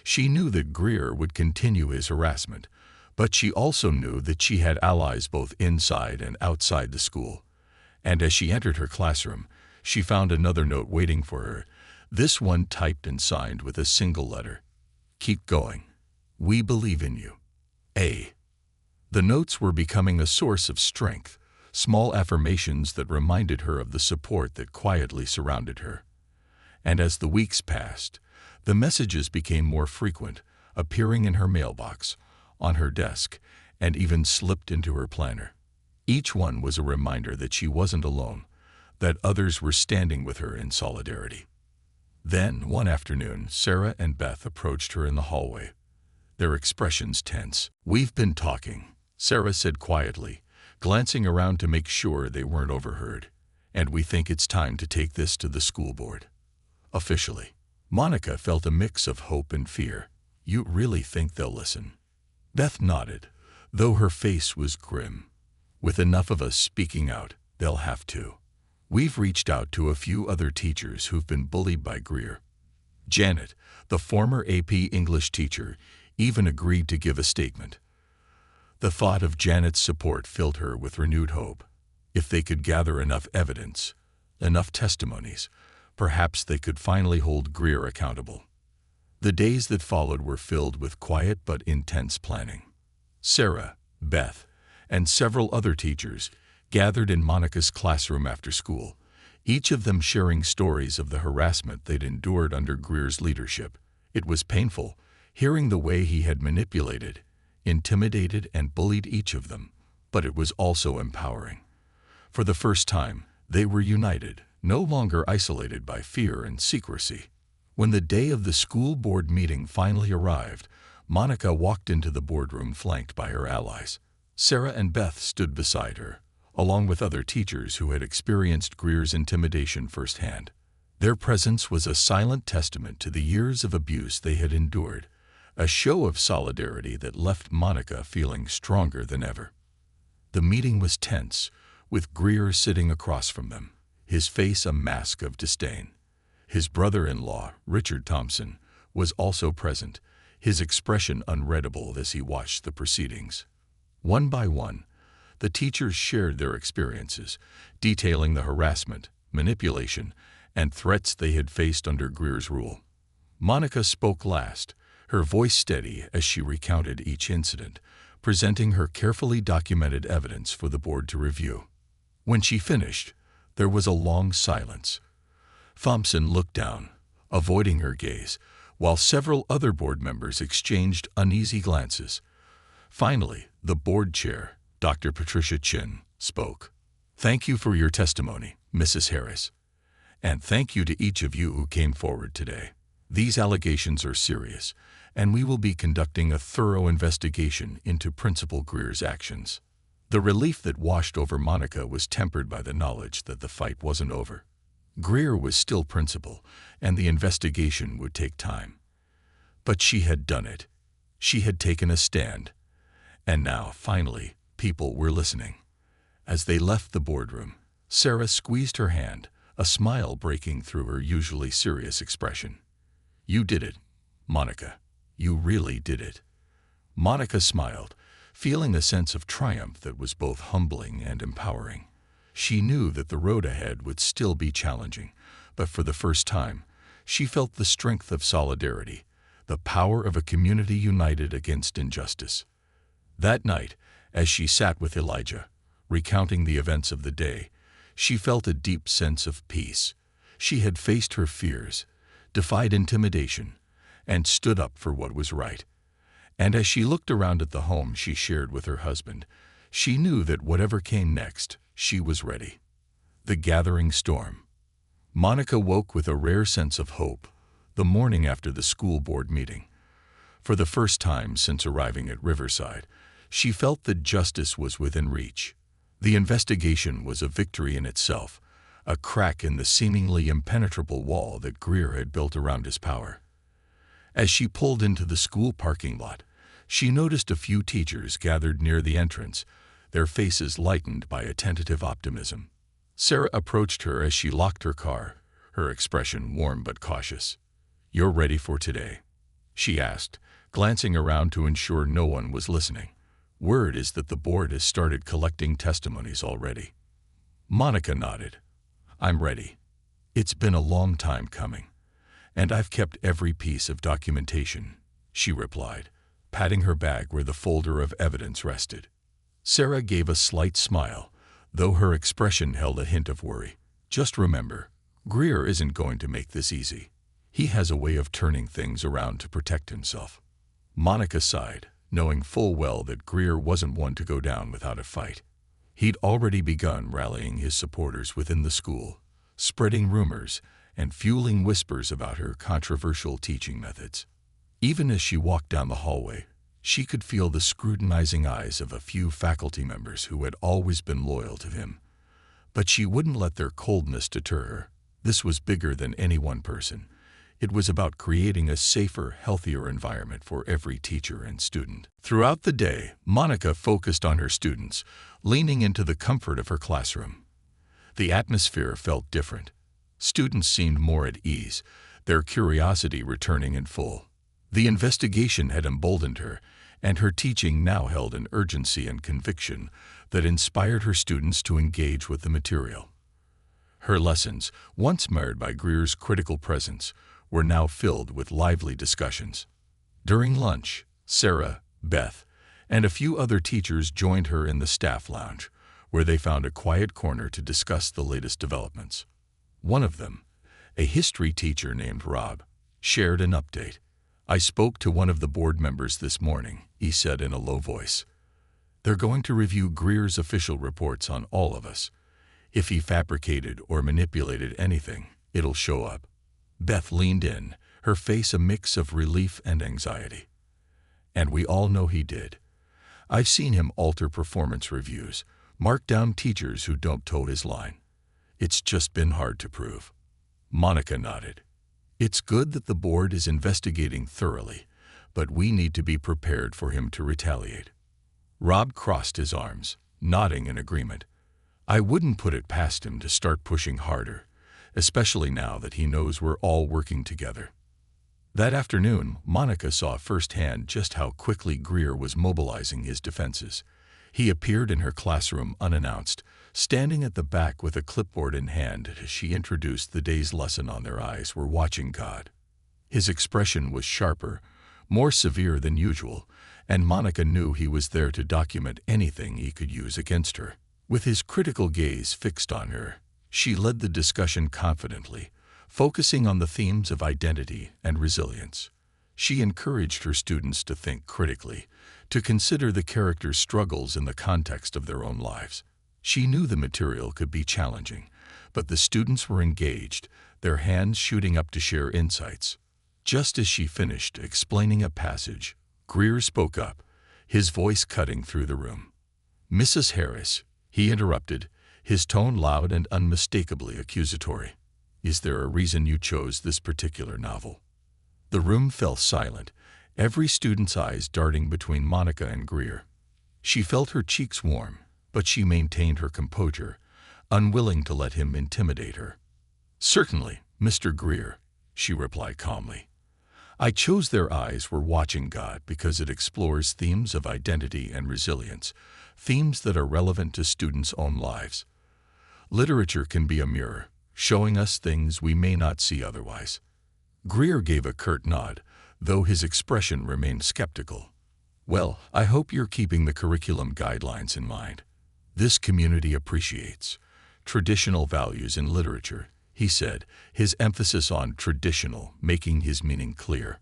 She knew that Greer would continue his harassment, but she also knew that she had allies both inside and outside the school. And as she entered her classroom, she found another note waiting for her, this one typed and signed with a single letter: "Keep going. We believe in you. A." The notes were becoming a source of strength, small affirmations that reminded her of the support that quietly surrounded her. And as the weeks passed, the messages became more frequent, appearing in her mailbox, on her desk, and even slipped into her planner. Each one was a reminder that she wasn't alone, that others were standing with her in solidarity. Then, one afternoon, Sarah and Beth approached her in the hallway, their expressions tense. "We've been talking," Sarah said quietly, glancing around to make sure they weren't overheard, "and we think it's time to take this to the school board. Officially." Monica felt a mix of hope and fear. "You really think they'll listen?" Beth nodded, though her face was grim. "With enough of us speaking out, they'll have to. We've reached out to a few other teachers who've been bullied by Greer." Janet, the former AP English teacher, even agreed to give a statement. The thought of Janet's support filled her with renewed hope. If they could gather enough evidence, enough testimonies, perhaps they could finally hold Greer accountable. The days that followed were filled with quiet but intense planning. Sarah, Beth, and several other teachers gathered in Monica's classroom after school, each of them sharing stories of the harassment they'd endured under Greer's leadership. It was painful, hearing the way he had manipulated, intimidated, and bullied each of them, but it was also empowering. For the first time, they were united, no longer isolated by fear and secrecy. When the day of the school board meeting finally arrived, Monica walked into the boardroom flanked by her allies. Sarah and Beth stood beside her, along with other teachers who had experienced Greer's intimidation firsthand. Their presence was a silent testament to the years of abuse they had endured, a show of solidarity that left Monica feeling stronger than ever. The meeting was tense, with Greer sitting across from them, his face a mask of disdain. His brother-in-law, Richard Thompson, was also present, his expression unreadable as he watched the proceedings. One by one, the teachers shared their experiences, detailing the harassment, manipulation, and threats they had faced under Greer's rule. Monica spoke last, her voice steady as she recounted each incident, presenting her carefully documented evidence for the board to review. When she finished, there was a long silence. Thompson looked down, avoiding her gaze, while several other board members exchanged uneasy glances. Finally, the board chair, Dr. Patricia Chin, spoke. "Thank you for your testimony, Mrs. Harris. And thank you to each of you who came forward today. These allegations are serious, and we will be conducting a thorough investigation into Principal Greer's actions. The relief that washed over Monica was tempered by the knowledge that the fight wasn't over. Greer was still principal, and the investigation would take time. But she had done it. She had taken a stand. And now, finally, people were listening. As they left the boardroom, Sarah squeezed her hand, a smile breaking through her usually serious expression. "You did it, Monica. You really did it." Monica smiled, feeling a sense of triumph that was both humbling and empowering. She knew that the road ahead would still be challenging, but for the first time, she felt the strength of solidarity, the power of a community united against injustice. That night, as she sat with Elijah, recounting the events of the day, she felt a deep sense of peace. She had faced her fears, defied intimidation, and stood up for what was right. And as she looked around at the home she shared with her husband, she knew that whatever came next, she was ready. The gathering storm. Monica woke with a rare sense of hope the morning after the school board meeting. For the first time since arriving at Riverside, she felt that justice was within reach. The investigation was a victory in itself, a crack in the seemingly impenetrable wall that Greer had built around his power. As she pulled into the school parking lot, she noticed a few teachers gathered near the entrance, their faces lightened by a tentative optimism. Sarah approached her as she locked her car, her expression warm but cautious. "You're ready for today?" she asked, glancing around to ensure no one was listening. "Word is that the board has started collecting testimonies already." Monica nodded. "I'm ready. It's been a long time coming, and I've kept every piece of documentation," she replied, patting her bag where the folder of evidence rested. Sarah gave a slight smile, though her expression held a hint of worry. "Just remember, Greer isn't going to make this easy. He has a way of turning things around to protect himself." Monica sighed, knowing full well that Greer wasn't one to go down without a fight. He'd already begun rallying his supporters within the school, spreading rumors and fueling whispers about her controversial teaching methods. Even as she walked down the hallway, she could feel the scrutinizing eyes of a few faculty members who had always been loyal to him. But she wouldn't let their coldness deter her. This was bigger than any one person. It was about creating a safer, healthier environment for every teacher and student. Throughout the day, Monica focused on her students, leaning into the comfort of her classroom. The atmosphere felt different. Students seemed more at ease, their curiosity returning in full. The investigation had emboldened her, and her teaching now held an urgency and conviction that inspired her students to engage with the material. Her lessons, once marred by Greer's critical presence, were now filled with lively discussions. During lunch, Sarah, Beth, and a few other teachers joined her in the staff lounge, where they found a quiet corner to discuss the latest developments. One of them, a history teacher named Rob, shared an update. "I spoke to one of the board members this morning," he said in a low voice. "They're going to review Greer's official reports on all of us. If he fabricated or manipulated anything, it'll show up." Beth leaned in, her face a mix of relief and anxiety. "And we all know he did. I've seen him alter performance reviews, mark down teachers who don't toe his line. It's just been hard to prove." Monica nodded. "It's good that the board is investigating thoroughly, but we need to be prepared for him to retaliate." Rob crossed his arms, nodding in agreement. "I wouldn't put it past him to start pushing harder, especially now that he knows we're all working together." That afternoon, Monica saw firsthand just how quickly Greer was mobilizing his defenses. He appeared in her classroom unannounced, standing at the back with a clipboard in hand as she introduced the day's lesson on Their Eyes Were Watching God. His expression was sharper, more severe than usual, and Monica knew he was there to document anything he could use against her. With his critical gaze fixed on her, she led the discussion confidently, focusing on the themes of identity and resilience. She encouraged her students to think critically, to consider the characters' struggles in the context of their own lives. She knew the material could be challenging, but the students were engaged, their hands shooting up to share insights. Just as she finished explaining a passage, Greer spoke up, his voice cutting through the room. "Mrs. Harris," he interrupted, his tone loud and unmistakably accusatory. "Is there a reason you chose this particular novel?" The room fell silent, every student's eyes darting between Monica and Greer. She felt her cheeks warm, but she maintained her composure, unwilling to let him intimidate her. "Certainly, Mr. Greer," she replied calmly. "I chose Their Eyes Were Watching God because it explores themes of identity and resilience, themes that are relevant to students' own lives. Literature can be a mirror, showing us things we may not see otherwise." Greer gave a curt nod, though his expression remained skeptical. "Well, I hope you're keeping the curriculum guidelines in mind. This community appreciates traditional values in literature," he said, his emphasis on traditional making his meaning clear.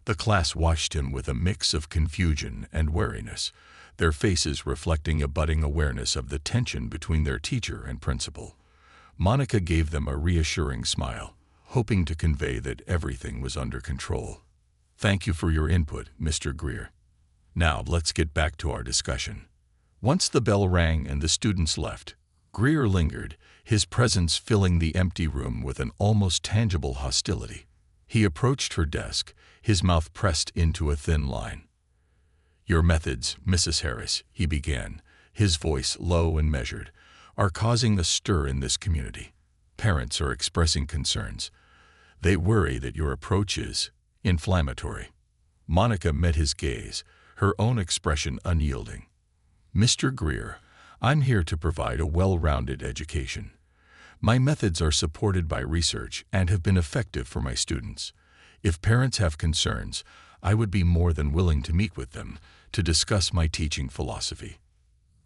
The class watched him with a mix of confusion and wariness, their faces reflecting a budding awareness of the tension between their teacher and principal. Monica gave them a reassuring smile, hoping to convey that everything was under control. "Thank you for your input, Mr. Greer. Now let's get back to our discussion." Once the bell rang and the students left, Greer lingered, his presence filling the empty room with an almost tangible hostility. He approached her desk, his mouth pressed into a thin line. "Your methods, Mrs. Harris," he began, his voice low and measured, "are causing a stir in this community. Parents are expressing concerns. They worry that your approach is inflammatory." Monica met his gaze, her own expression unyielding. "Mr. Greer, I'm here to provide a well-rounded education. My methods are supported by research and have been effective for my students. If parents have concerns, I would be more than willing to meet with them to discuss my teaching philosophy."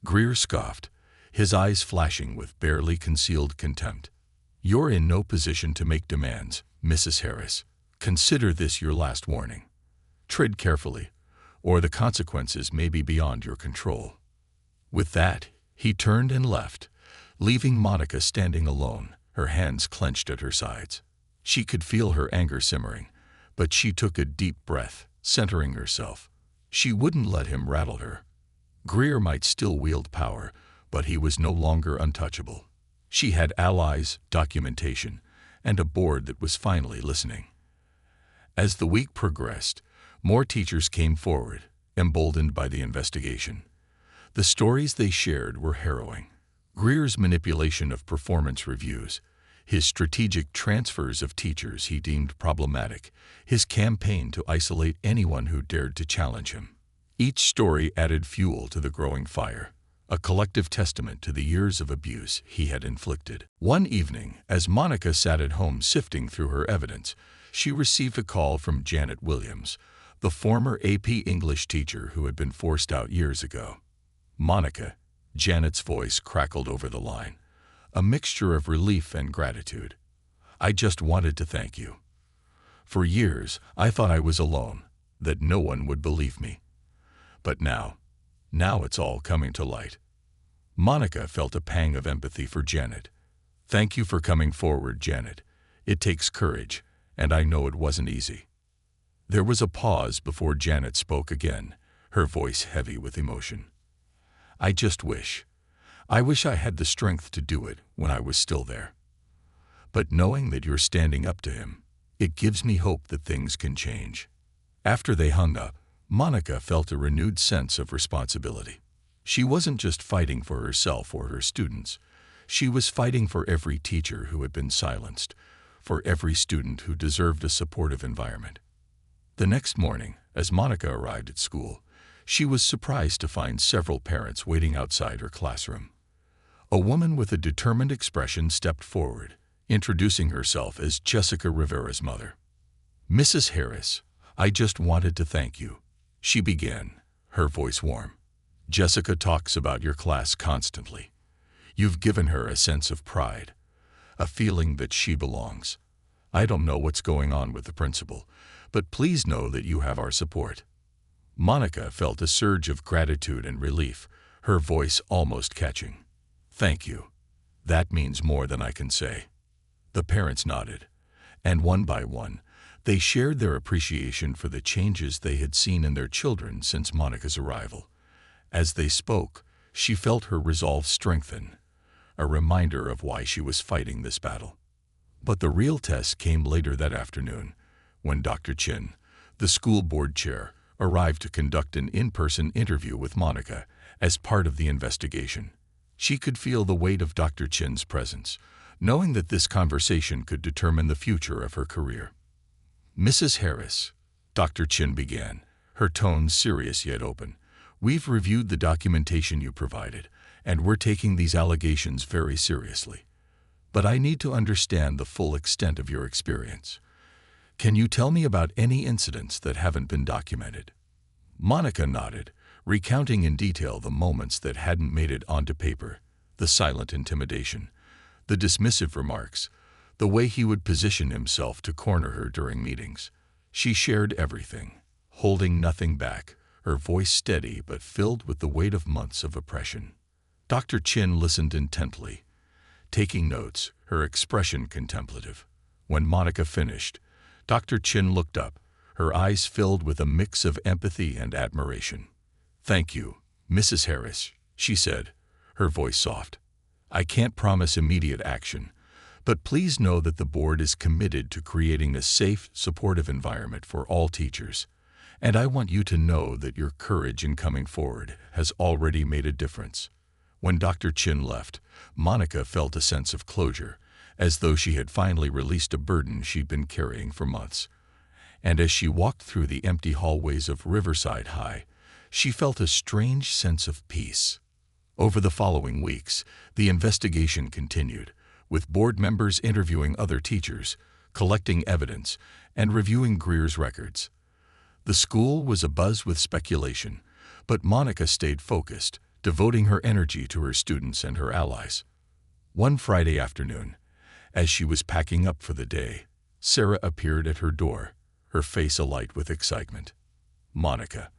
Greer scoffed, his eyes flashing with barely concealed contempt. "You're in no position to make demands, Mrs. Harris. Consider this your last warning. Tread carefully, or the consequences may be beyond your control." With that, he turned and left, leaving Monica standing alone, her hands clenched at her sides. She could feel her anger simmering, but she took a deep breath, centering herself. She wouldn't let him rattle her. Greer might still wield power, but he was no longer untouchable. She had allies, documentation, and a board that was finally listening. As the week progressed, more teachers came forward, emboldened by the investigation. The stories they shared were harrowing. Greer's manipulation of performance reviews, his strategic transfers of teachers he deemed problematic, his campaign to isolate anyone who dared to challenge him. Each story added fuel to the growing fire, a collective testament to the years of abuse he had inflicted. One evening, as Monica sat at home sifting through her evidence, she received a call from Janet Williams, the former AP English teacher who had been forced out years ago. "Monica," Janet's voice crackled over the line, a mixture of relief and gratitude. "I just wanted to thank you. For years, I thought I was alone, that no one would believe me. But now it's all coming to light." Monica felt a pang of empathy for Janet. "Thank you for coming forward, Janet. It takes courage, and I know it wasn't easy." There was a pause before Janet spoke again, her voice heavy with emotion. "I wish I had the strength to do it when I was still there. But knowing that you're standing up to him, it gives me hope that things can change." After they hung up, Monica felt a renewed sense of responsibility. She wasn't just fighting for herself or her students. She was fighting for every teacher who had been silenced, for every student who deserved a supportive environment. The next morning, as Monica arrived at school, she was surprised to find several parents waiting outside her classroom. A woman with a determined expression stepped forward, introducing herself as Jessica Rivera's mother. "Mrs. Harris, I just wanted to thank you," she began, her voice warm. "Jessica talks about your class constantly. You've given her a sense of pride, a feeling that she belongs. I don't know what's going on with the principal, but please know that you have our support." Monica felt a surge of gratitude and relief, her voice almost catching. "Thank you. That means more than I can say. The parents nodded, and one by one, they shared their appreciation for the changes they had seen in their children since Monica's arrival. As they spoke, she felt her resolve strengthen, a reminder of why she was fighting this battle. But the real test came later that afternoon, when Dr. Chin, the school board chair, arrived to conduct an in-person interview with Monica as part of the investigation. She could feel the weight of Dr. Chin's presence, knowing that this conversation could determine the future of her career. "Mrs. Harris," Dr. Chin began, her tone serious yet open, "we've reviewed the documentation you provided, and we're taking these allegations very seriously. But I need to understand the full extent of your experience. Can you tell me about any incidents that haven't been documented?" Monica nodded, recounting in detail the moments that hadn't made it onto paper, the silent intimidation, the dismissive remarks, the way he would position himself to corner her during meetings. She shared everything, holding nothing back, her voice steady but filled with the weight of months of oppression. Dr. Chin listened intently, taking notes, her expression contemplative. When Monica finished, Dr. Chin looked up, her eyes filled with a mix of empathy and admiration. "Thank you, Mrs. Harris," she said, her voice soft. "I can't promise immediate action, but please know that the board is committed to creating a safe, supportive environment for all teachers. And I want you to know that your courage in coming forward has already made a difference." When Dr. Chin left, Monica felt a sense of closure, as though she had finally released a burden she'd been carrying for months. And as she walked through the empty hallways of Riverside High, she felt a strange sense of peace. Over the following weeks, the investigation continued, with board members interviewing other teachers, collecting evidence, and reviewing Greer's records. The school was abuzz with speculation, but Monica stayed focused, devoting her energy to her students and her allies. One Friday afternoon, as she was packing up for the day, Sarah appeared at her door, her face alight with excitement. "Monica,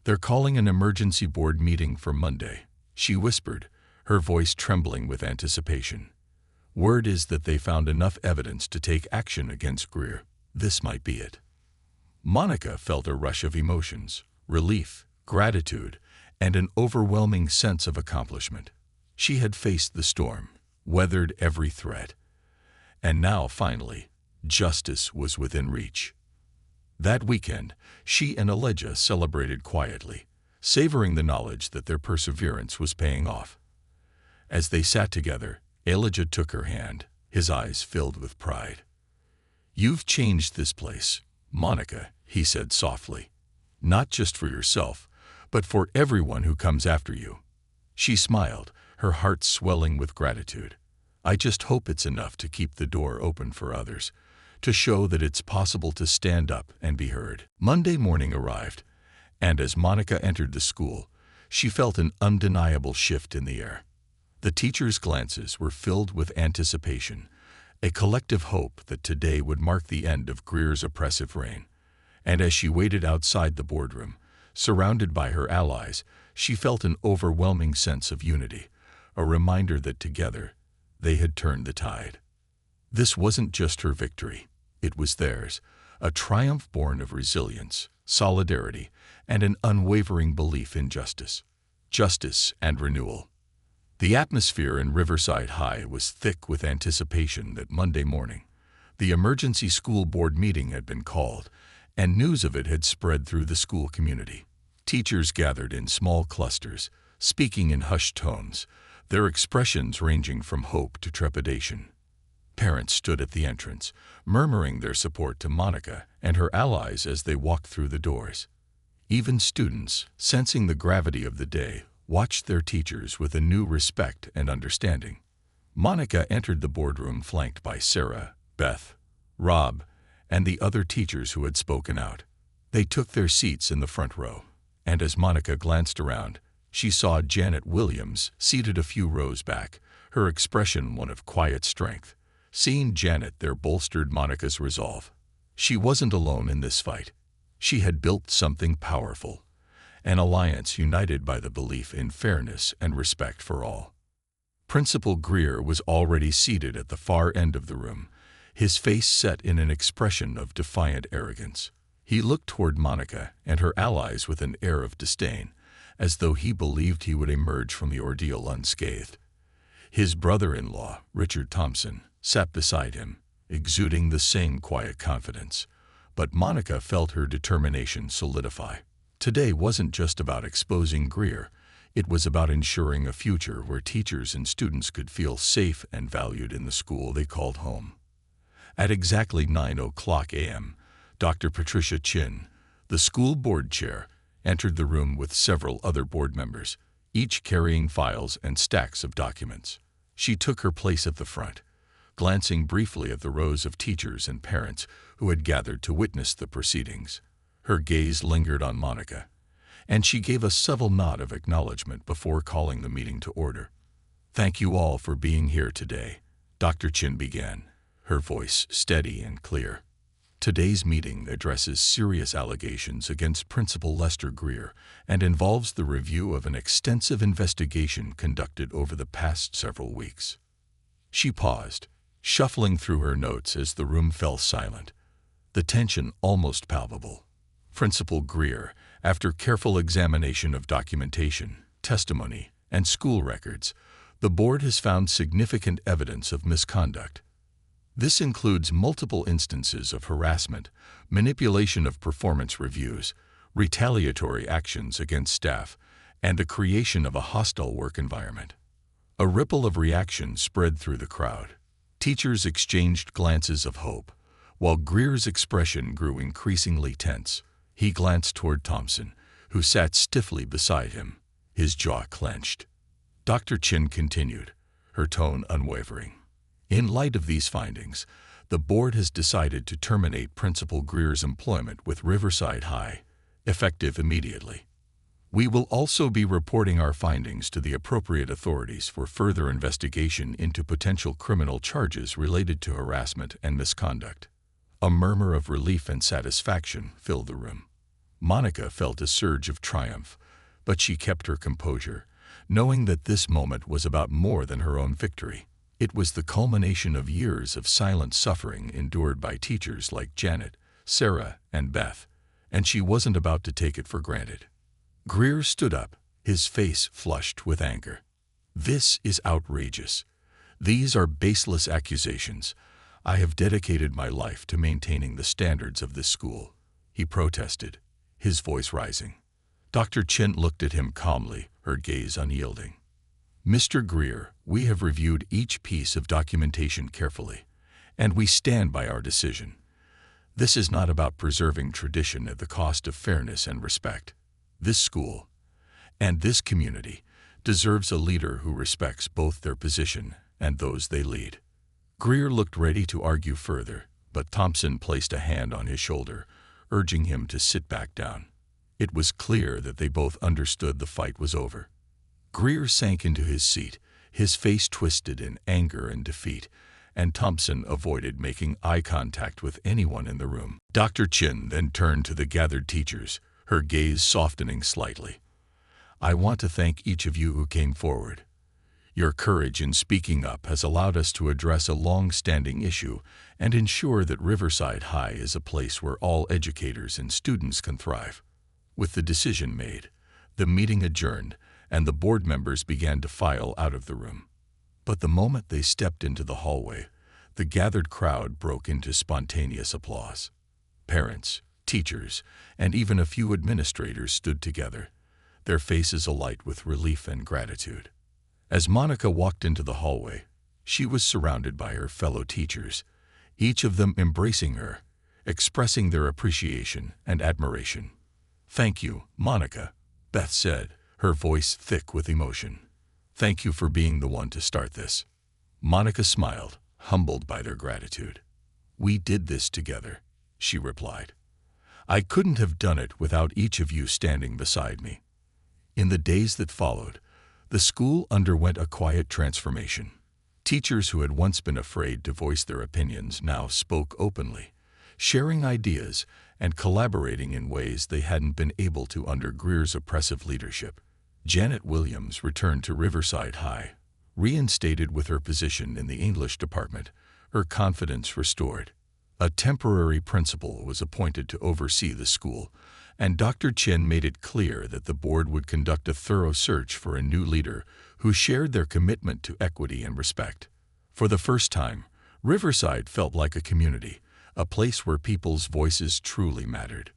they're calling an emergency board meeting for Monday," she whispered, her voice trembling with anticipation. "Word is that they found enough evidence to take action against Greer. This might be it." Monica felt a rush of emotions, relief, gratitude, and an overwhelming sense of accomplishment. She had faced the storm, weathered every threat, and now, finally, justice was within reach. That weekend, she and Elijah celebrated quietly, savoring the knowledge that their perseverance was paying off. As they sat together, Elijah took her hand, his eyes filled with pride. "You've changed this place, Monica," he said softly. "Not just for yourself, but for everyone who comes after you." She smiled, her heart swelling with gratitude. "I just hope it's enough to keep the door open for others, to show that it's possible to stand up and be heard." Monday morning arrived, and as Monica entered the school, she felt an undeniable shift in the air. The teachers' glances were filled with anticipation, a collective hope that today would mark the end of Greer's oppressive reign. And as she waited outside the boardroom, surrounded by her allies, she felt an overwhelming sense of unity, a reminder that together they had turned the tide. This wasn't just her victory, it was theirs, a triumph born of resilience, solidarity, and an unwavering belief in justice. Justice and renewal. The atmosphere in Riverside High was thick with anticipation that Monday morning, the emergency school board meeting had been called, and news of it had spread through the school community. Teachers gathered in small clusters, speaking in hushed tones, their expressions ranging from hope to trepidation. Parents stood at the entrance, murmuring their support to Monica and her allies as they walked through the doors. Even students, sensing the gravity of the day, watched their teachers with a new respect and understanding. Monica entered the boardroom flanked by Sarah, Beth, Rob, and the other teachers who had spoken out. They took their seats in the front row, and as Monica glanced around, she saw Janet Williams seated a few rows back, her expression one of quiet strength. Seeing Janet there bolstered Monica's resolve. She wasn't alone in this fight. She had built something powerful, an alliance united by the belief in fairness and respect for all. Principal Greer was already seated at the far end of the room, his face set in an expression of defiant arrogance. He looked toward Monica and her allies with an air of disdain, as though he believed he would emerge from the ordeal unscathed. His brother-in-law, Richard Thompson, sat beside him, exuding the same quiet confidence. But Monica felt her determination solidify. Today wasn't just about exposing Greer. It was about ensuring a future where teachers and students could feel safe and valued in the school they called home. At exactly 9:00 a.m., Dr. Patricia Chin, the school board chair, entered the room with several other board members, each carrying files and stacks of documents. She took her place at the front, glancing briefly at the rows of teachers and parents who had gathered to witness the proceedings. Her gaze lingered on Monica, and she gave a subtle nod of acknowledgement before calling the meeting to order. "Thank you all for being here today," Dr. Chin began, her voice steady and clear. "Today's meeting addresses serious allegations against Principal Lester Greer and involves the review of an extensive investigation conducted over the past several weeks." She paused, shuffling through her notes as the room fell silent, the tension almost palpable. Principal Greer, after careful examination of documentation, testimony, and school records, the board has found significant evidence of misconduct. This includes multiple instances of harassment, manipulation of performance reviews, retaliatory actions against staff, and the creation of a hostile work environment. A ripple of reaction spread through the crowd. Teachers exchanged glances of hope, while Greer's expression grew increasingly tense. He glanced toward Thompson, who sat stiffly beside him, his jaw clenched. Dr. Chin continued, her tone unwavering. "In light of these findings, the board has decided to terminate Principal Greer's employment with Riverside High, effective immediately. We will also be reporting our findings to the appropriate authorities for further investigation into potential criminal charges related to harassment and misconduct." A murmur of relief and satisfaction filled the room. Monica felt a surge of triumph, but she kept her composure, knowing that this moment was about more than her own victory. It was the culmination of years of silent suffering endured by teachers like Janet, Sarah, and Beth, and she wasn't about to take it for granted. Greer stood up, his face flushed with anger. "This is outrageous. These are baseless accusations. I have dedicated my life to maintaining the standards of this school," he protested, his voice rising. Dr. Chin looked at him calmly, her gaze unyielding. "Mr. Greer, we have reviewed each piece of documentation carefully, and we stand by our decision. This is not about preserving tradition at the cost of fairness and respect. This school, and this community, deserves a leader who respects both their position and those they lead." Greer looked ready to argue further, but Thompson placed a hand on his shoulder, urging him to sit back down. It was clear that they both understood the fight was over. Greer sank into his seat, his face twisted in anger and defeat, and Thompson avoided making eye contact with anyone in the room. Dr. Chin then turned to the gathered teachers, her gaze softening slightly. "I want to thank each of you who came forward. Your courage in speaking up has allowed us to address a long-standing issue and ensure that Riverside High is a place where all educators and students can thrive." With the decision made, the meeting adjourned, and the board members began to file out of the room. But the moment they stepped into the hallway, the gathered crowd broke into spontaneous applause. Parents, teachers, and even a few administrators stood together, their faces alight with relief and gratitude. As Monica walked into the hallway, she was surrounded by her fellow teachers, each of them embracing her, expressing their appreciation and admiration. "Thank you, Monica," Beth said, her voice thick with emotion. "Thank you for being the one to start this." Monica smiled, humbled by their gratitude. "We did this together," she replied. "I couldn't have done it without each of you standing beside me." In the days that followed, the school underwent a quiet transformation. Teachers who had once been afraid to voice their opinions now spoke openly, sharing ideas and collaborating in ways they hadn't been able to under Greer's oppressive leadership. Janet Williams returned to Riverside High, Reinstated with her position in the English department, her confidence restored. A temporary principal was appointed to oversee the school, and Dr. Chen made it clear that the board would conduct a thorough search for a new leader who shared their commitment to equity and respect. For the first time, Riverside felt like a community, a place where people's voices truly mattered.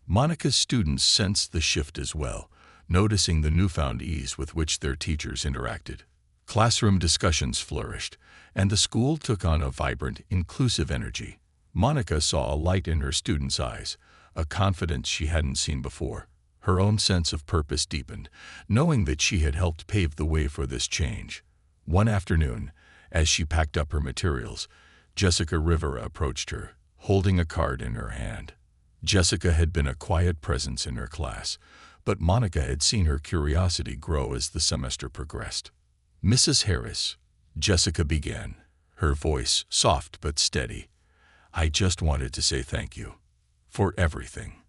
Monica's students sensed the shift as well, noticing the newfound ease with which their teachers interacted. Classroom discussions flourished, and the school took on a vibrant, inclusive energy. Monica saw a light in her students' eyes, a confidence she hadn't seen before. Her own sense of purpose deepened, knowing that she had helped pave the way for this change. One afternoon, as she packed up her materials, Jessica Rivera approached her, holding a card in her hand. Jessica had been a quiet presence in her class, but Monica had seen her curiosity grow as the semester progressed. "Mrs. Harris," Jessica began, her voice soft but steady, "I just wanted to say thank you for everything."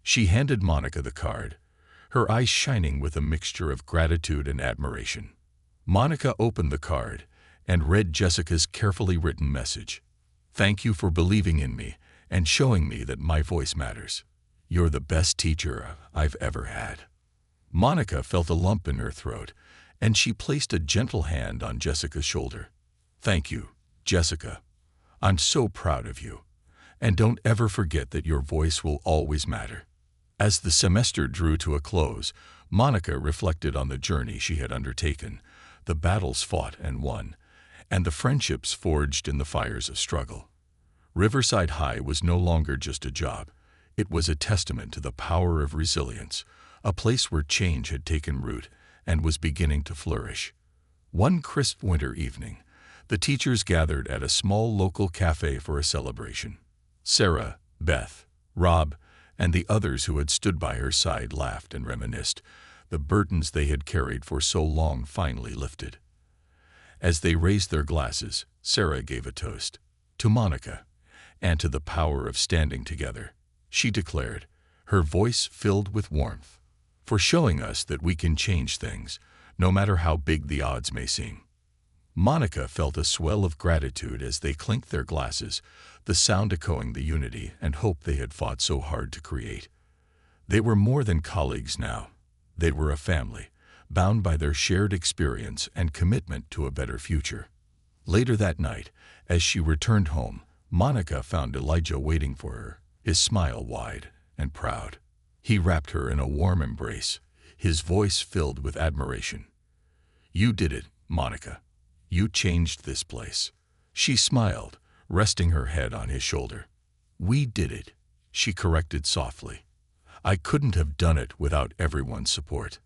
She handed Monica the card, her eyes shining with a mixture of gratitude and admiration. Monica opened the card and read Jessica's carefully written message. "Thank you for believing in me and showing me that my voice matters. You're the best teacher I've ever had." Monica felt a lump in her throat, and she placed a gentle hand on Jessica's shoulder. "Thank you, Jessica. I'm so proud of you. And don't ever forget that your voice will always matter." As the semester drew to a close, Monica reflected on the journey she had undertaken, the battles fought and won, and the friendships forged in the fires of struggle. Riverside High was no longer just a job. It was a testament to the power of resilience, a place where change had taken root and was beginning to flourish. One crisp winter evening, the teachers gathered at a small local cafe for a celebration. Sarah, Beth, Rob, and the others who had stood by her side laughed and reminisced. The burdens they had carried for so long finally lifted. As they raised their glasses, Sarah gave a toast to Monica and to the power of standing together. She declared, her voice filled with warmth, "For showing us that we can change things, no matter how big the odds may seem." Monica felt a swell of gratitude as they clinked their glasses, the sound echoing the unity and hope they had fought so hard to create. They were more than colleagues now. They were a family, bound by their shared experience and commitment to a better future. Later that night, as she returned home, Monica found Elijah waiting for her, his smile wide and proud. He wrapped her in a warm embrace, his voice filled with admiration. "You did it, Monica. You changed this place." She smiled, resting her head on his shoulder. "We did it," she corrected softly. "I couldn't have done it without everyone's support."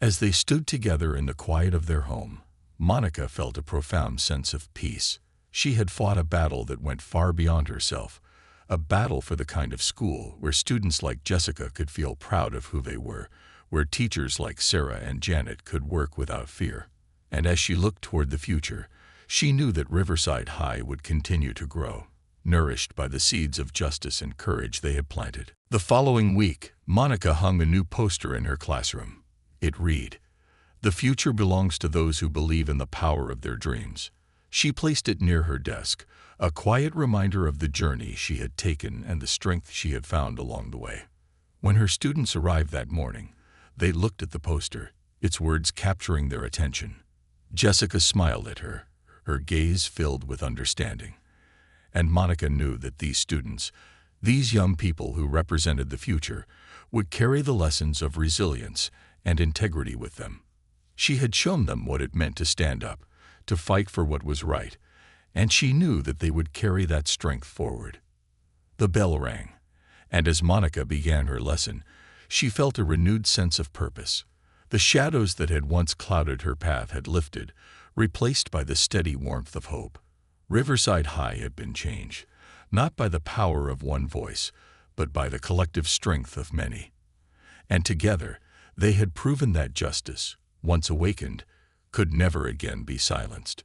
As they stood together in the quiet of their home, Monica felt a profound sense of peace. She had fought a battle that went far beyond herself, a battle for the kind of school where students like Jessica could feel proud of who they were, where teachers like Sarah and Janet could work without fear. And as she looked toward the future, she knew that Riverside High would continue to grow, nourished by the seeds of justice and courage they had planted. The following week, Monica hung a new poster in her classroom. It read, "The future belongs to those who believe in the power of their dreams." She placed it near her desk, a quiet reminder of the journey she had taken and the strength she had found along the way. When her students arrived that morning, they looked at the poster, its words capturing their attention. Jessica smiled at her, her gaze filled with understanding. And Monica knew that these students, these young people who represented the future, would carry the lessons of resilience and integrity with them. She had shown them what it meant to stand up, to fight for what was right, and she knew that they would carry that strength forward. The bell rang, and as Monica began her lesson, she felt a renewed sense of purpose. The shadows that had once clouded her path had lifted, replaced by the steady warmth of hope. Riverside High had been changed, not by the power of one voice, but by the collective strength of many. And together, they had proven that justice, once awakened, could never again be silenced.